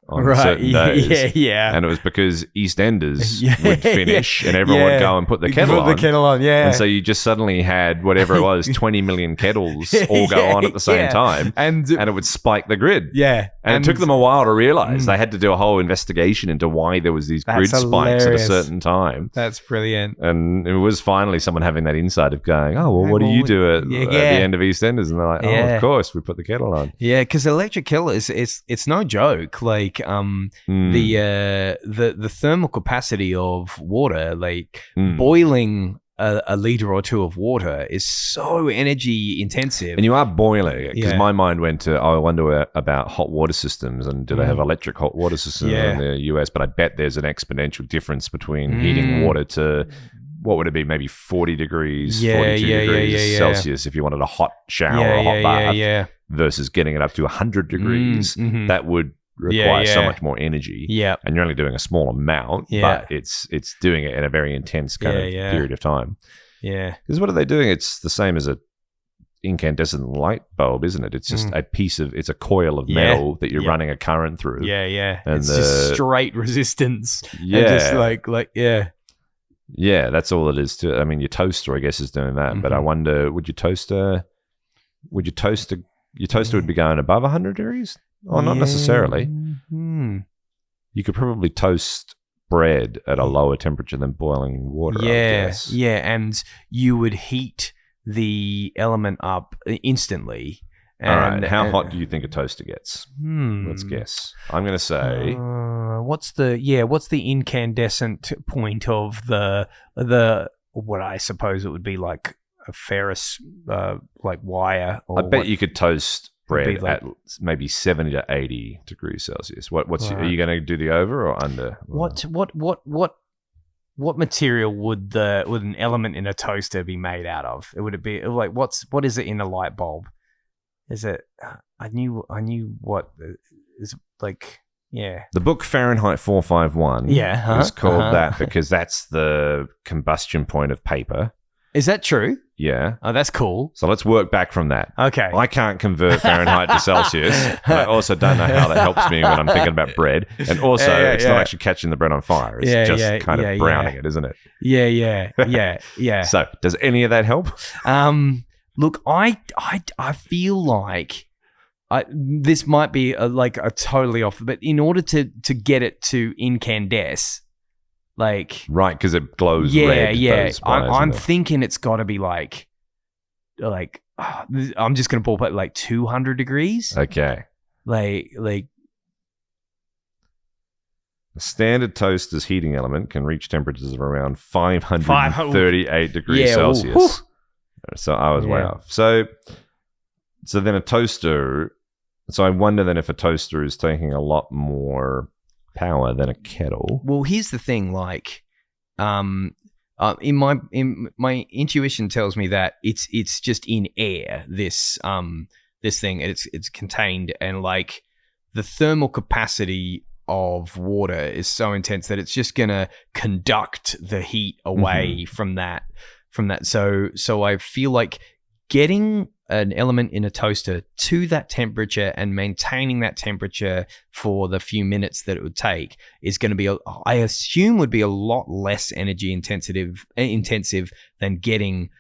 on certain days. And it was because EastEnders would finish and everyone would go and put the kettle on. And so you just suddenly had whatever it was, 20 million kettles all go on at the same time. And it would spike the grid. And it took them a while to realize. They had to do a whole investigation into why there was these grid spikes at a certain time. That's brilliant. And it was finally someone having that insight of going, oh, well, what do you do at the end of EastEnders? And they're like, oh, of course, we put the kettle on. Yeah, because electric kettle it's no joke. Like, the thermal capacity of water, like boiling a liter or two of water is so energy intensive. And you are boiling it, because my mind went to, I wonder about hot water systems and do they have electric hot water systems in the US? But I bet there's an exponential difference between heating water to, what would it be, maybe 40 degrees, 42 degrees Celsius if you wanted a hot shower or a hot bath versus getting it up to 100 degrees. That would require so much more energy, and you're only doing a small amount, but it's doing it in a very intense kind of period of time. Because what are they doing? It's the same as a incandescent light bulb, isn't it? It's just it's a coil of metal that you're running a current through. And it's just straight resistance. Just that's all it is to. I mean, your toaster, I guess, is doing that. But I wonder, your toaster would be going above 100 degrees? Oh, not necessarily. You could probably toast bread at a lower temperature than boiling water, I guess. And you would heat the element up instantly. All right, how hot do you think a toaster gets? Let's guess. I'm going to say... what's the incandescent point of the what I suppose it would be like a ferrous like wire? I bet you could toast bread at maybe 70 to 80 degrees Celsius. Are you going to do the over or under? What material would an element in a toaster be made out of? Would it be like what is it in a light bulb? Is it? I knew what is like. Yeah. The book Fahrenheit 451 is called that because that's the combustion point of paper. Is that true? Yeah. Oh, that's cool. So let's work back from that. Okay. I can't convert Fahrenheit to Celsius. And I also don't know how that helps me when I'm thinking about bread. And also, it's not actually catching the bread on fire. It's just kind of browning it, isn't it? Yeah. So does any of that help? Look, I feel like this might be a totally off, but in order to get it to incandesce, like right, because it glows red. I'm thinking it's got to be like I'm just gonna ballpark like 200 degrees. Okay. Like a standard toaster's heating element can reach temperatures of around 538 degrees Celsius. So I was way off. So then a toaster. So I wonder then if a toaster is taking a lot more power than a kettle. Well, here's the thing. Like, in my intuition tells me that it's just in air. This thing it's contained, and like the thermal capacity of water is so intense that it's just gonna conduct the heat away from that. So I feel like getting an element in a toaster to that temperature and maintaining that temperature for the few minutes that it would take is going to be, I assume, would be a lot less energy intensive than getting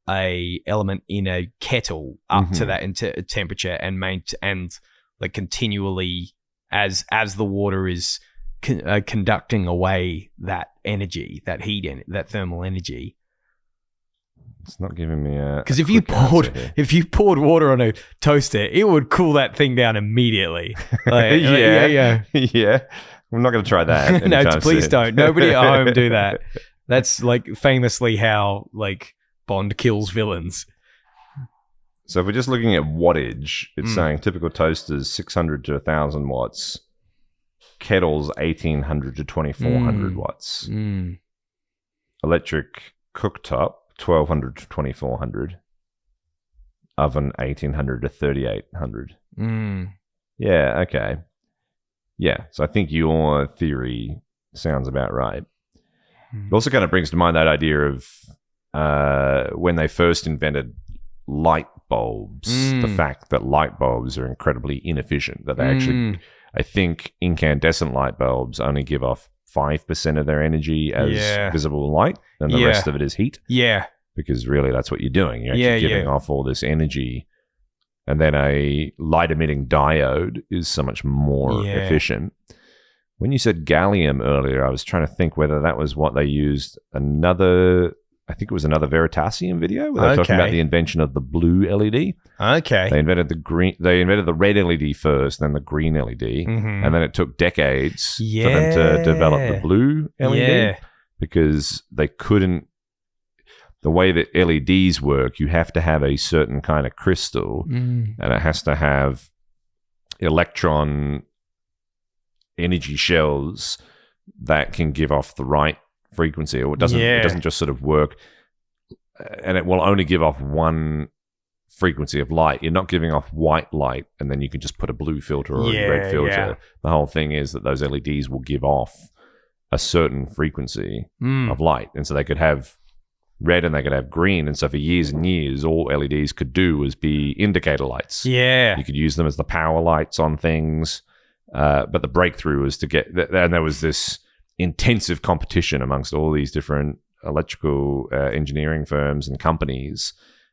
a element in a kettle up to that temperature and like continually as the water is conducting away that energy, that heat, that thermal energy. It's not giving me a... Because if you poured water on a toaster, it would cool that thing down immediately. Like, yeah. I'm not going to try that. No, anytime please soon. don't. Nobody at home do that. That's like famously how like Bond kills villains. So if we're just looking at wattage, it's saying typical toasters 600 to 1,000 watts, kettles 1,800 to 2,400 watts, electric cooktop 1,200 to 2,400, oven 1,800 to 3,800. Yeah, okay. Yeah, so I think your theory sounds about right. It also kind of brings to mind that idea of when they first invented light bulbs, the fact that light bulbs are incredibly inefficient, that they actually, I think incandescent light bulbs only give off 5% of their energy as visible light, and the rest of it is heat. Yeah. Because really that's what you're doing. You're actually giving off all this energy. And then a light-emitting diode is so much more efficient. When you said gallium earlier, I was trying to think whether that was what they used I think it was another Veritasium video where they were talking about the invention of the blue LED. Okay. They invented the red LED first, then the green LED, and then it took decades for them to develop the blue LED because they couldn't. The way that LEDs work, you have to have a certain kind of crystal, and it has to have electron energy shells that can give off the right frequency, or it doesn't just sort of work, and it will only give off one frequency of light. You're not giving off white light, and then you can just put a blue filter or a red filter. Yeah. The whole thing is that those LEDs will give off a certain frequency of light, and so they could have red and they could have green, and so for years and years all LEDs could do was be indicator lights. You could use them as the power lights on things, but the breakthrough was to get and there was this intensive competition amongst all these different electrical engineering firms and companies,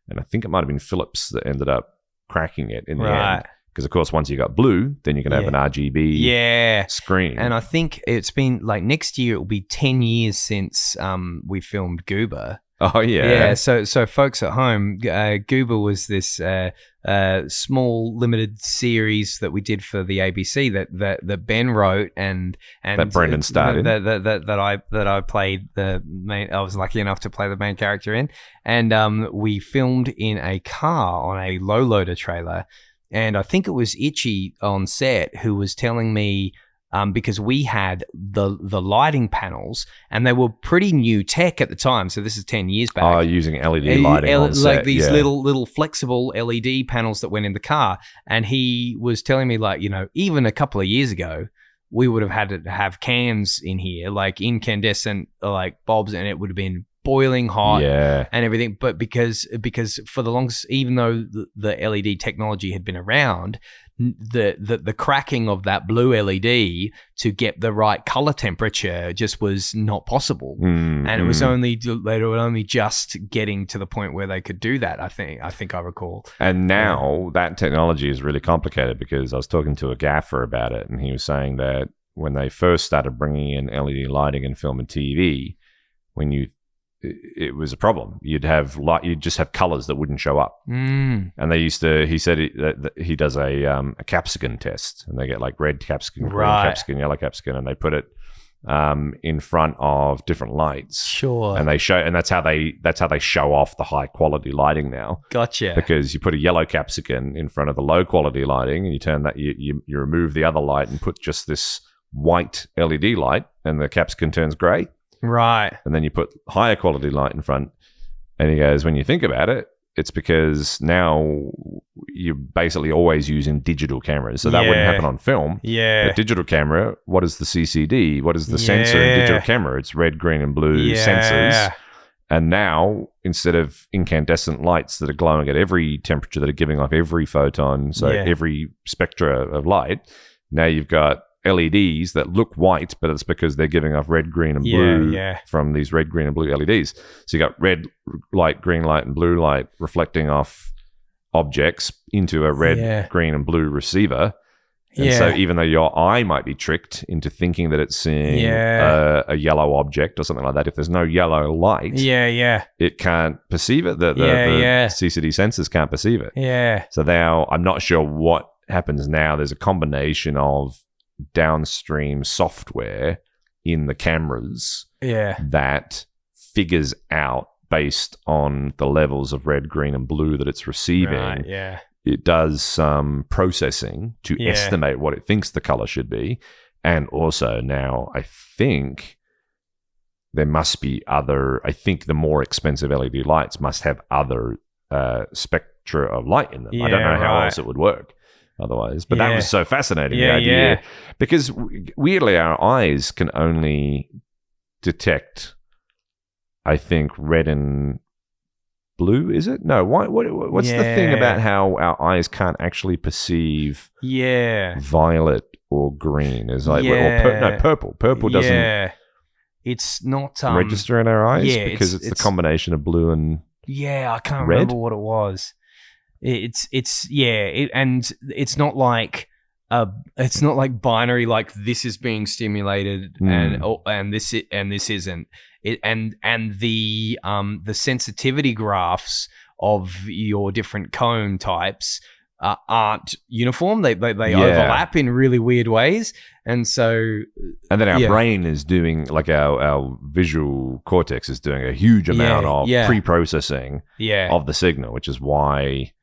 and I think it might have been Philips that ended up cracking it in the end. Because, of course, once you got blue, then you can have an RGB screen. And I think it's been, like, next year it will be 10 years since we filmed Goober. Oh, yeah. Yeah, so folks at home, Goober was this small, limited series that we did for the ABC that Ben wrote and that Brendan started. That I played the main. I was lucky enough to play the main character in. And we filmed in a car on a low loader trailer. And I think it was Itchy on set who was telling me, because we had the lighting panels, and they were pretty new tech at the time. So this is 10 years back. Oh, using LED lighting on set. Like these little flexible LED panels that went in the car. And he was telling me, like, you know, even a couple of years ago, we would have had to have cans in here, like incandescent, like bulbs, and it would have been boiling hot and everything, but because for the longest, even though the LED technology had been around, the cracking of that blue LED to get the right color temperature just was not possible, and it was they were only just getting to the point where they could do that. I think I recall. And now that technology is really complicated, because I was talking to a gaffer about it, and he was saying that when they first started bringing in LED lighting in film and TV, it was a problem. You'd just have colors that wouldn't show up. And he said that he does a capsicum test, and they get like red capsicum, green capsicum, yellow capsicum, and they put it in front of different lights. Sure. And that's how they show off the high quality lighting now. Gotcha. Because you put a yellow capsicum in front of the low quality lighting, and you turn that, you remove the other light and put just this white LED light, and the capsicum turns gray. Right. And then you put higher quality light in front. And he goes, when you think about it, it's because now you're basically always using digital cameras. So that wouldn't happen on film. Yeah. A digital camera, what is the CCD? What is the sensor in digital camera? It's red, green, and blue sensors. And now, instead of incandescent lights that are glowing at every temperature, that are giving off every photon, so every spectra of light, now you've got LEDs that look white, but it's because they're giving off red, green, and blue from these red, green, and blue LEDs. So you got red light, green light, and blue light reflecting off objects into a red, green, and blue receiver. And so even though your eye might be tricked into thinking that it's seeing a yellow object or something like that, if there's no yellow light, it can't perceive it. The CCD sensors can't perceive it. So now I'm not sure what happens now. There's a combination of downstream software in the cameras that figures out, based on the levels of red, green, and blue that it's receiving, it does some processing to estimate what it thinks the color should be. And also now I think there must be other, I think the more expensive LED lights must have other spectra of light in them. I don't know how else it would work otherwise. But that was so fascinating, the idea. Because weirdly, our eyes can only detect, I think, red and blue, is it? No, what's the thing about how our eyes can't actually perceive violet or green? Is like purple. Purple doesn't it's not register in our eyes because it's the combination of blue and I can't red? remember what it was. And it's not like binary, like this is being stimulated and this isn't. The sensitivity graphs of your different cone types aren't uniform. They overlap in really weird ways, and then our brain is doing, like our visual cortex is doing a huge amount of pre-processing of the signal, which is why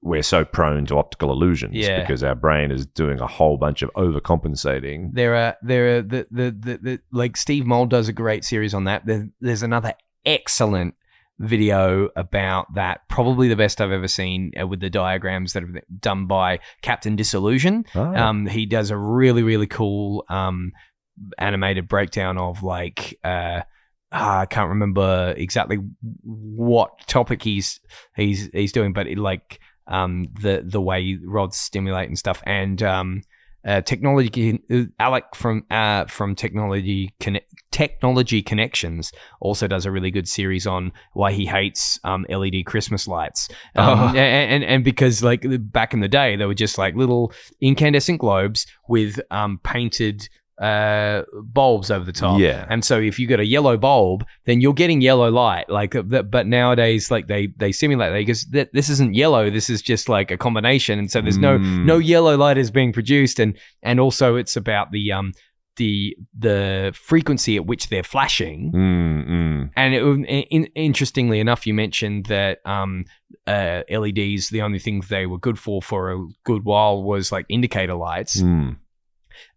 we're so prone to optical illusions, because our brain is doing a whole bunch of overcompensating. There are like Steve Mould does a great series on that. There's another excellent video about that, probably the best I've ever seen, with the diagrams that have been done by Captain Disillusion. He does a really, really cool animated breakdown of like I can't remember exactly what topic he's doing, but it, like the way rods stimulate and stuff, and technology. Alec from Technology Connections also does a really good series on why he hates LED Christmas lights, and because like back in the day they were just like little incandescent globes with painted bulbs over the top, and so if you got a yellow bulb, then you're getting yellow light, like but nowadays like they simulate that, because this isn't yellow, this is just like a combination, and so there's no yellow light is being produced, and also it's about the frequency at which they're flashing. And interestingly enough, you mentioned that LEDs, the only things they were good for a good while was like indicator lights.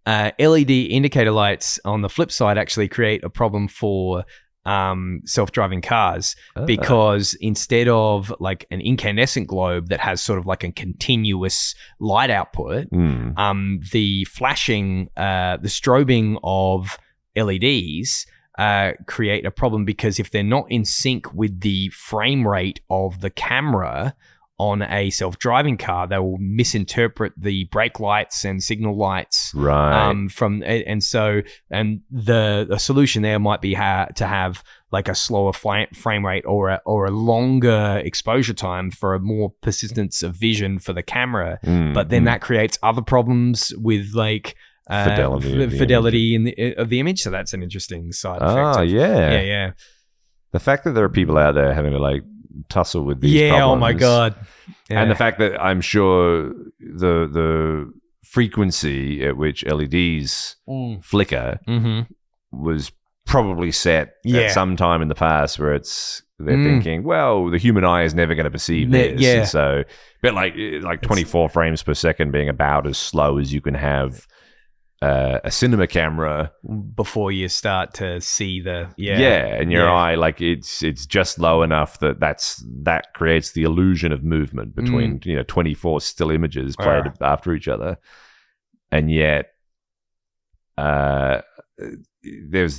LED indicator lights, on the flip side, actually create a problem for self-driving cars, because instead of like an incandescent globe that has sort of like a continuous light output, the flashing, the strobing of LEDs create a problem, because if they're not in sync with the frame rate of the camera on a self-driving car, they will misinterpret the brake lights and signal lights. The solution there might be to have like a slower frame rate or a longer exposure time for a more persistence of vision for the camera. But then that creates other problems with like fidelity of the image. So that's an interesting side effect. The fact that there are people out there having to like tussle with these problems. Oh my god. And the fact that I'm sure the frequency at which LEDs flicker was probably set at some time in the past, where they're thinking, well, the human eye is never going to perceive this. And so, but like 24 frames per second being about as slow as you can have a cinema camera before you start to see the and your eye, like it's just low enough that creates the illusion of movement between 24 still images played after each other. And yet there's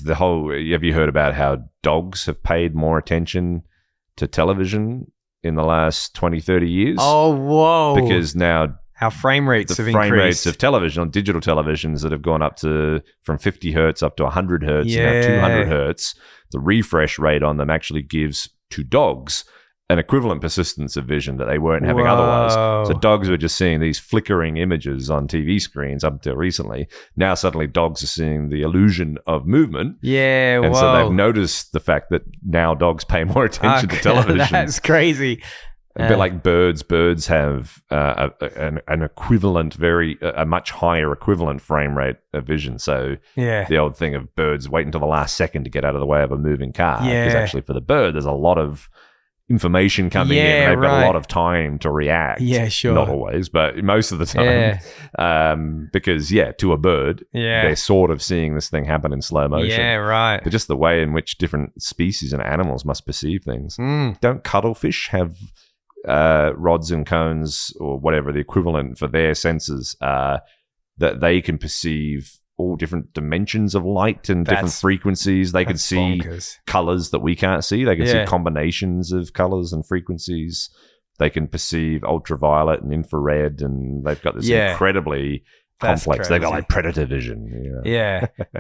the whole, have you heard about how dogs have paid more attention to television in the last 20-30 years? Oh, whoa. Because now our frame rates have increased. Frame rates of television, on digital televisions, that have gone up from 50 hertz up to 100 hertz, now 200 hertz. The refresh rate on them actually gives to dogs an equivalent persistence of vision that they weren't having otherwise. So dogs were just seeing these flickering images on TV screens up until recently. Now suddenly dogs are seeing the illusion of movement. And so they've noticed the fact that now dogs pay more attention to television. That's crazy. A bit like birds. Birds have an equivalent, a much higher equivalent frame rate of vision. So the old thing of birds wait until the last second to get out of the way of a moving car. Because actually for the bird, there's a lot of information coming in. And they've got a lot of time to react. Yeah, sure. Not always, but most of the time. Because, to a bird, they're sort of seeing this thing happen in slow motion. Yeah, right. But just the way in which different species and animals must perceive things. Don't cuttlefish have rods and cones or whatever the equivalent for their senses that they can perceive all different dimensions of light and different frequencies? They can see colors that we can't see. They can see combinations of colors and frequencies. They can perceive ultraviolet and infrared, and they've got this incredibly complex. They've got like predator vision.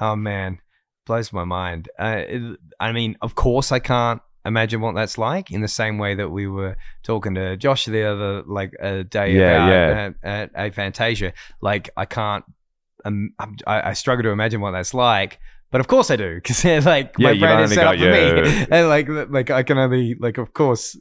Oh man, blows my mind. I mean, of course I can't imagine what that's like, in the same way that we were talking to Josh the other day about at Fantasia. Like, I can't I struggle to imagine what that's like, but of course I do, because like my brain is set up for me, and like I can only of course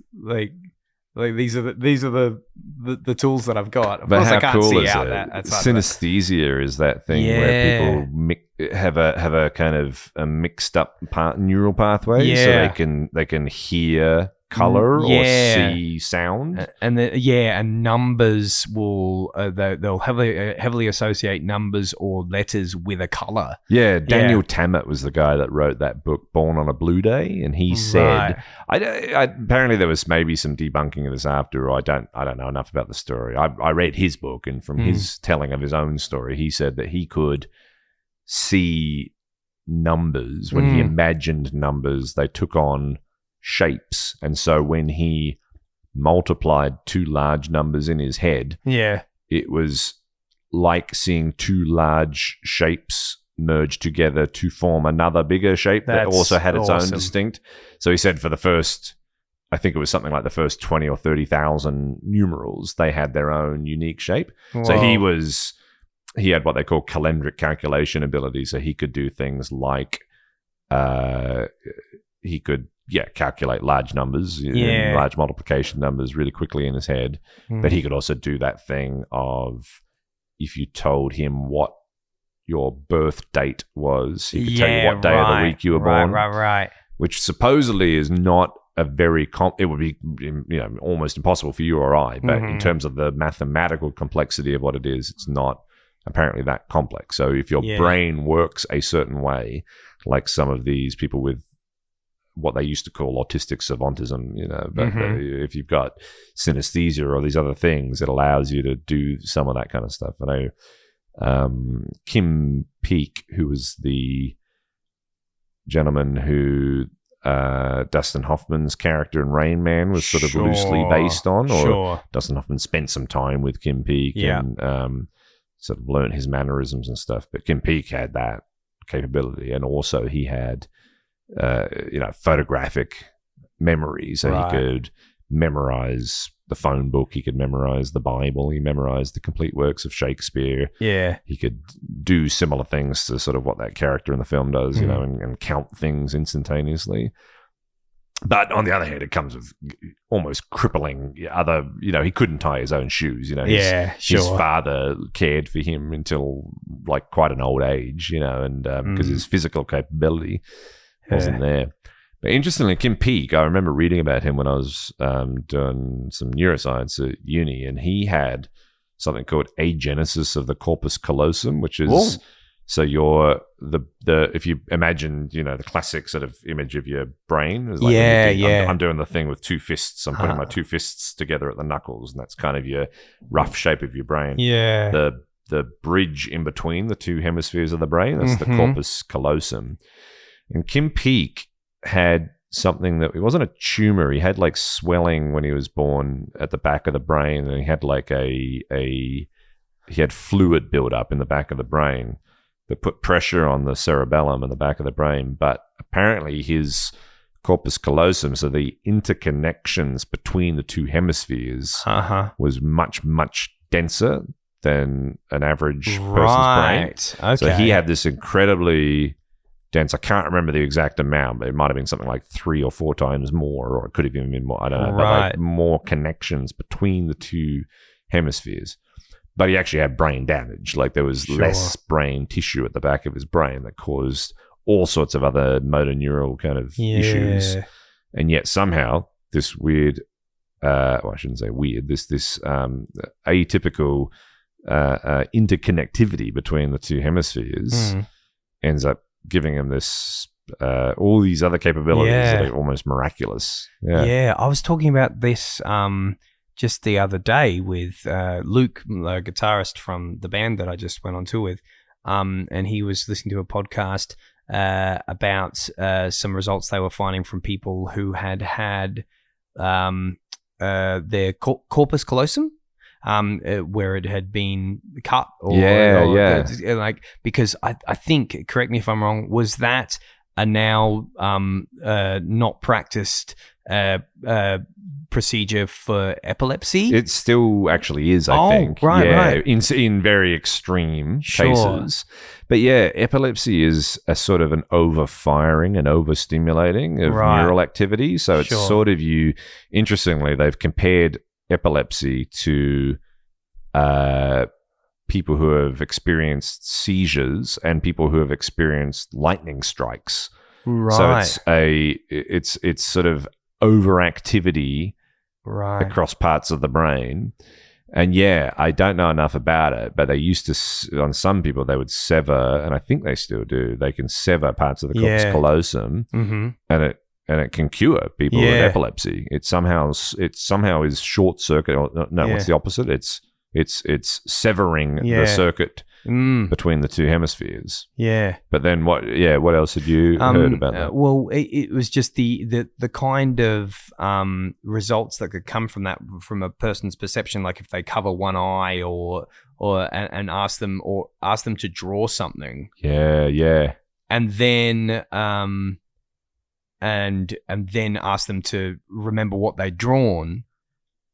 these are the tools that I've got. Of course I can't see out that synesthesia is that thing where people have a kind of a mixed up neural pathway, so they can hear color or see sound, and and numbers will they'll heavily associate numbers or letters with a color. Daniel Tammet was the guy that wrote that book Born on a Blue Day, and he said apparently there was maybe some debunking of this after, or I don't know enough about the story. I read his book, and from his telling of his own story, he said that he could see numbers when he imagined numbers. They took on shapes, and so when he multiplied two large numbers in his head, it was like seeing two large shapes merge together to form another bigger shape that also had its own distinct. So he said for the first, I think it was something like the first 20 or 30,000 numerals, they had their own unique shape. Whoa. So he had what they call calendric calculation ability, so he could do things like he could calculate large numbers, large multiplication numbers really quickly in his head. But he could also do that thing of, if you told him what your birth date was, he could tell you what day of the week you were born. Right. Which supposedly is not a very it would be almost impossible for you or I, but in terms of the mathematical complexity of what it is, it's not apparently that complex. So if your brain works a certain way, like some of these people with what they used to call autistic savantism, but if you've got synesthesia or these other things, it allows you to do some of that kind of stuff. I know Kim Peek, who was the gentleman who Dustin Hoffman's character in Rain Man was sort of loosely based on, or Dustin Hoffman spent some time with Kim Peek and sort of learned his mannerisms and stuff. But Kim Peek had that capability, and also he had photographic memory, so he could memorize the phone book, he could memorize the Bible, he memorized the complete works of Shakespeare. He could do similar things to sort of what that character in the film does, and count things instantaneously. But on the other hand, it comes with almost crippling other, he couldn't tie his own shoes, his father cared for him until like quite an old age, and because his physical capability wasn't there. But interestingly, Kim Peek, I remember reading about him when I was doing some neuroscience at uni, and he had something called agenesis of the corpus callosum, which is so you're if you imagine the classic sort of image of your brain is like I'm doing the thing with two fists. I'm putting my two fists together at the knuckles, and that's kind of your rough shape of your brain. The bridge in between the two hemispheres of the brain, that's the corpus callosum. And Kim Peek had something that, it wasn't a tumor. He had like swelling when he was born at the back of the brain, and he had like he had fluid build up in the back of the brain that put pressure on the cerebellum in the back of the brain. But apparently his corpus callosum, so the interconnections between the two hemispheres, was much, much denser than an average person's brain. Okay. So he had this incredibly dense. I can't remember the exact amount, but it might have been something like 3 or 4 times more, or it could have even been more. I don't know. But like more connections between the two hemispheres. But he actually had brain damage. Like there was less brain tissue at the back of his brain that caused all sorts of other motor neural kind of issues. And yet somehow this weird, well, I shouldn't say weird, this atypical interconnectivity between the two hemispheres ends up giving him this all these other capabilities that are almost miraculous. Yeah, I was talking about this just the other day with Luke, the guitarist from the band that I just went on tour with, and he was listening to a podcast about some results they were finding from people who had their corpus callosum, where it had been cut. Like, because I think, correct me if I'm wrong, was that a now not practiced procedure for epilepsy? It still actually is, I think. Right. In very extreme cases. But yeah, epilepsy is a sort of an overfiring and overstimulating of neural activity. So it's sort of interestingly, they've compared epilepsy to people who have experienced seizures and people who have experienced lightning strikes. Right. So it's sort of overactivity across parts of the brain. And yeah, I don't know enough about it, but they used to, on some people, they would sever, and I think they still do, they can sever parts of the corpus callosum, and it can cure people with epilepsy. It somehow is short circuit. What's the opposite? It's severing the circuit between the two hemispheres. Yeah. But then what else had you heard about that? Well, it was just the kind of results that could come from that, from a person's perception, like if they cover one eye and ask them to draw something. Yeah. And then and then ask them to remember what they'd drawn,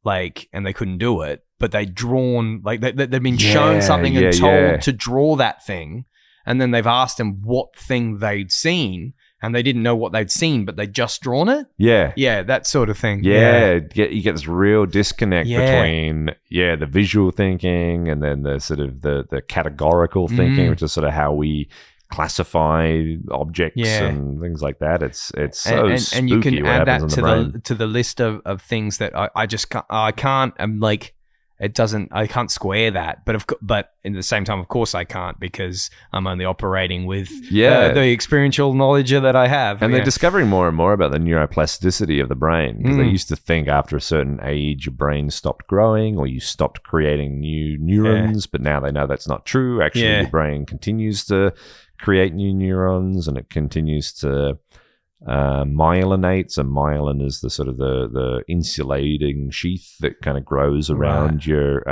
like, and they couldn't do it, but they'd drawn, like they'd been shown something and told to draw that thing, and then they've asked them what thing they'd seen, and they didn't know what they'd seen, but they'd just drawn it. Yeah, that sort of thing. You get this real disconnect between the visual thinking and then the sort of the categorical thinking, which is sort of how we classify objects and things like that. It's so spooky. And you can what add happens that to the list of things that I can't. I'm like, it doesn't. I can't square that. But in the same time, of course, I can't, because I'm only operating with the experiential knowledge that I have. And they're discovering more and more about the neuroplasticity of the brain, because they used to think after a certain age your brain stopped growing or you stopped creating new neurons, but now they know that's not true. Actually, your brain continues to create new neurons, and it continues to myelinate. So myelin is the sort of the insulating sheath that kind of grows around your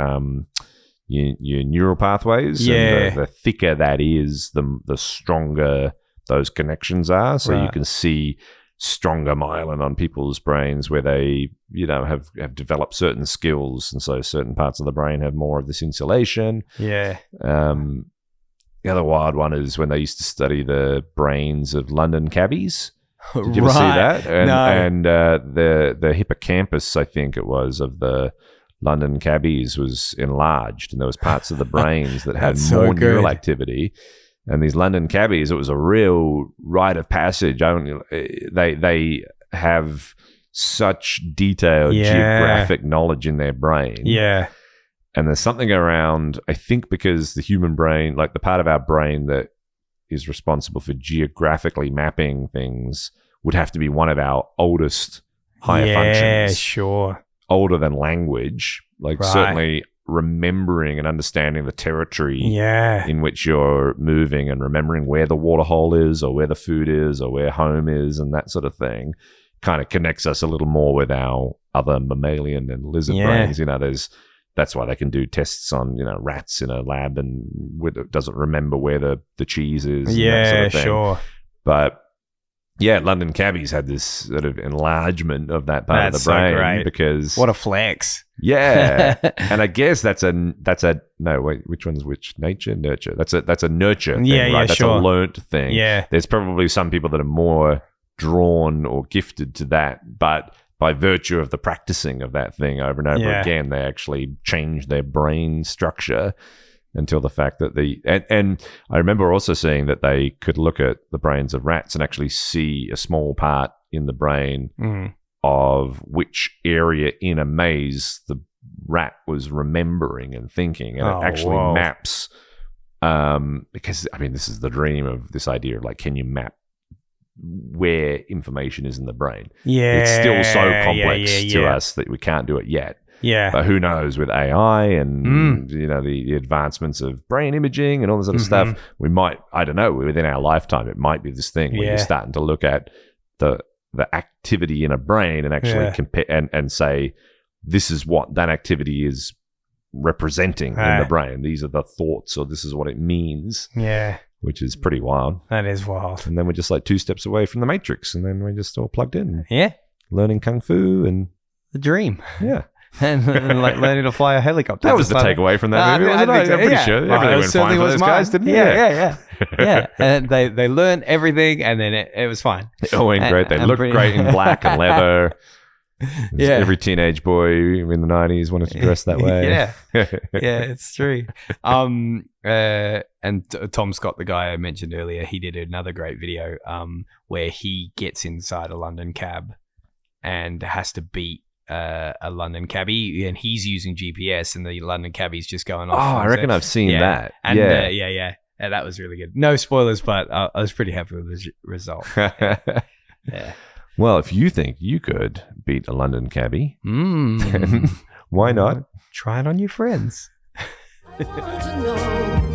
neural pathways. And the thicker that is, the stronger those connections are. So you can see stronger myelin on people's brains where they, have developed certain skills, and so certain parts of the brain have more of this insulation. The other wild one is when they used to study the brains of London cabbies. Did you ever see that? And the hippocampus, I think it was, of the London cabbies was enlarged, and there was parts of the brains that had more neural activity. And these London cabbies, it was a real rite of passage. They have such detailed geographic knowledge in their brain. And there's something around, I think, because the human brain, like the part of our brain that is responsible for geographically mapping things, would have to be one of our oldest higher functions. Older than language. Like certainly remembering and understanding the territory in which you're moving, and remembering where the water hole is, or where the food is, or where home is, and that sort of thing kind of connects us a little more with our other mammalian and lizard brains. That's why they can do tests on, rats in a lab, and it doesn't remember where the cheese is. And that sort of thing. But Yeah, London cabbies had this sort of enlargement of that part That's of the brain so great. because What a flex. yeah, and I guess that's a no wait, which one's which? Nature, nurture. That's a nurture thing, Yeah, right? yeah, That's sure. a learnt thing. Yeah. There's probably some people that are more drawn or gifted to that, but by virtue of the practicing of that thing over and over Yeah. again, they actually change their brain structure until the fact that and I remember also seeing that they could look at the brains of rats and actually see a small part in the brain of which area in a maze the rat was remembering and thinking, and it actually maps because I mean this is the dream of this idea of like, can you map where information is in the brain? Yeah. It's still so complex to yeah. us that we can't do it yet. Yeah. But who knows, with AI and you know the advancements of brain imaging and all this other stuff, we might, I don't know, within our lifetime it might be this thing where you're starting to look at the activity in a brain and actually compare and say this is what that activity is representing in the brain. These are the thoughts, or this is what it means. Yeah. Which is pretty wild. That is wild. And then we're just like 2 steps away from the Matrix, and then we're just all plugged in. Yeah. Learning kung fu and The dream. yeah. and like learning to fly a helicopter. That was the takeaway from that movie, wasn't it? I'm pretty sure everything went fine for those guys, didn't it? Yeah. And they learned everything, and then it was fine. It all went great. They looked great in black and leather. Yeah. Every teenage boy in the 90s wanted to dress that way. Yeah. Yeah, it's true. And Tom Scott, the guy I mentioned earlier, he did another great video where he gets inside a London cab and has to beat a London cabbie, and he's using GPS, and the London cabbie's just going off. Oh, I reckon I've seen that. And, yeah. Yeah, that was really good. No spoilers, but I was pretty happy with the result. Yeah. Well, if you think you could beat a London cabbie, then why not? Try it on your friends. I want to know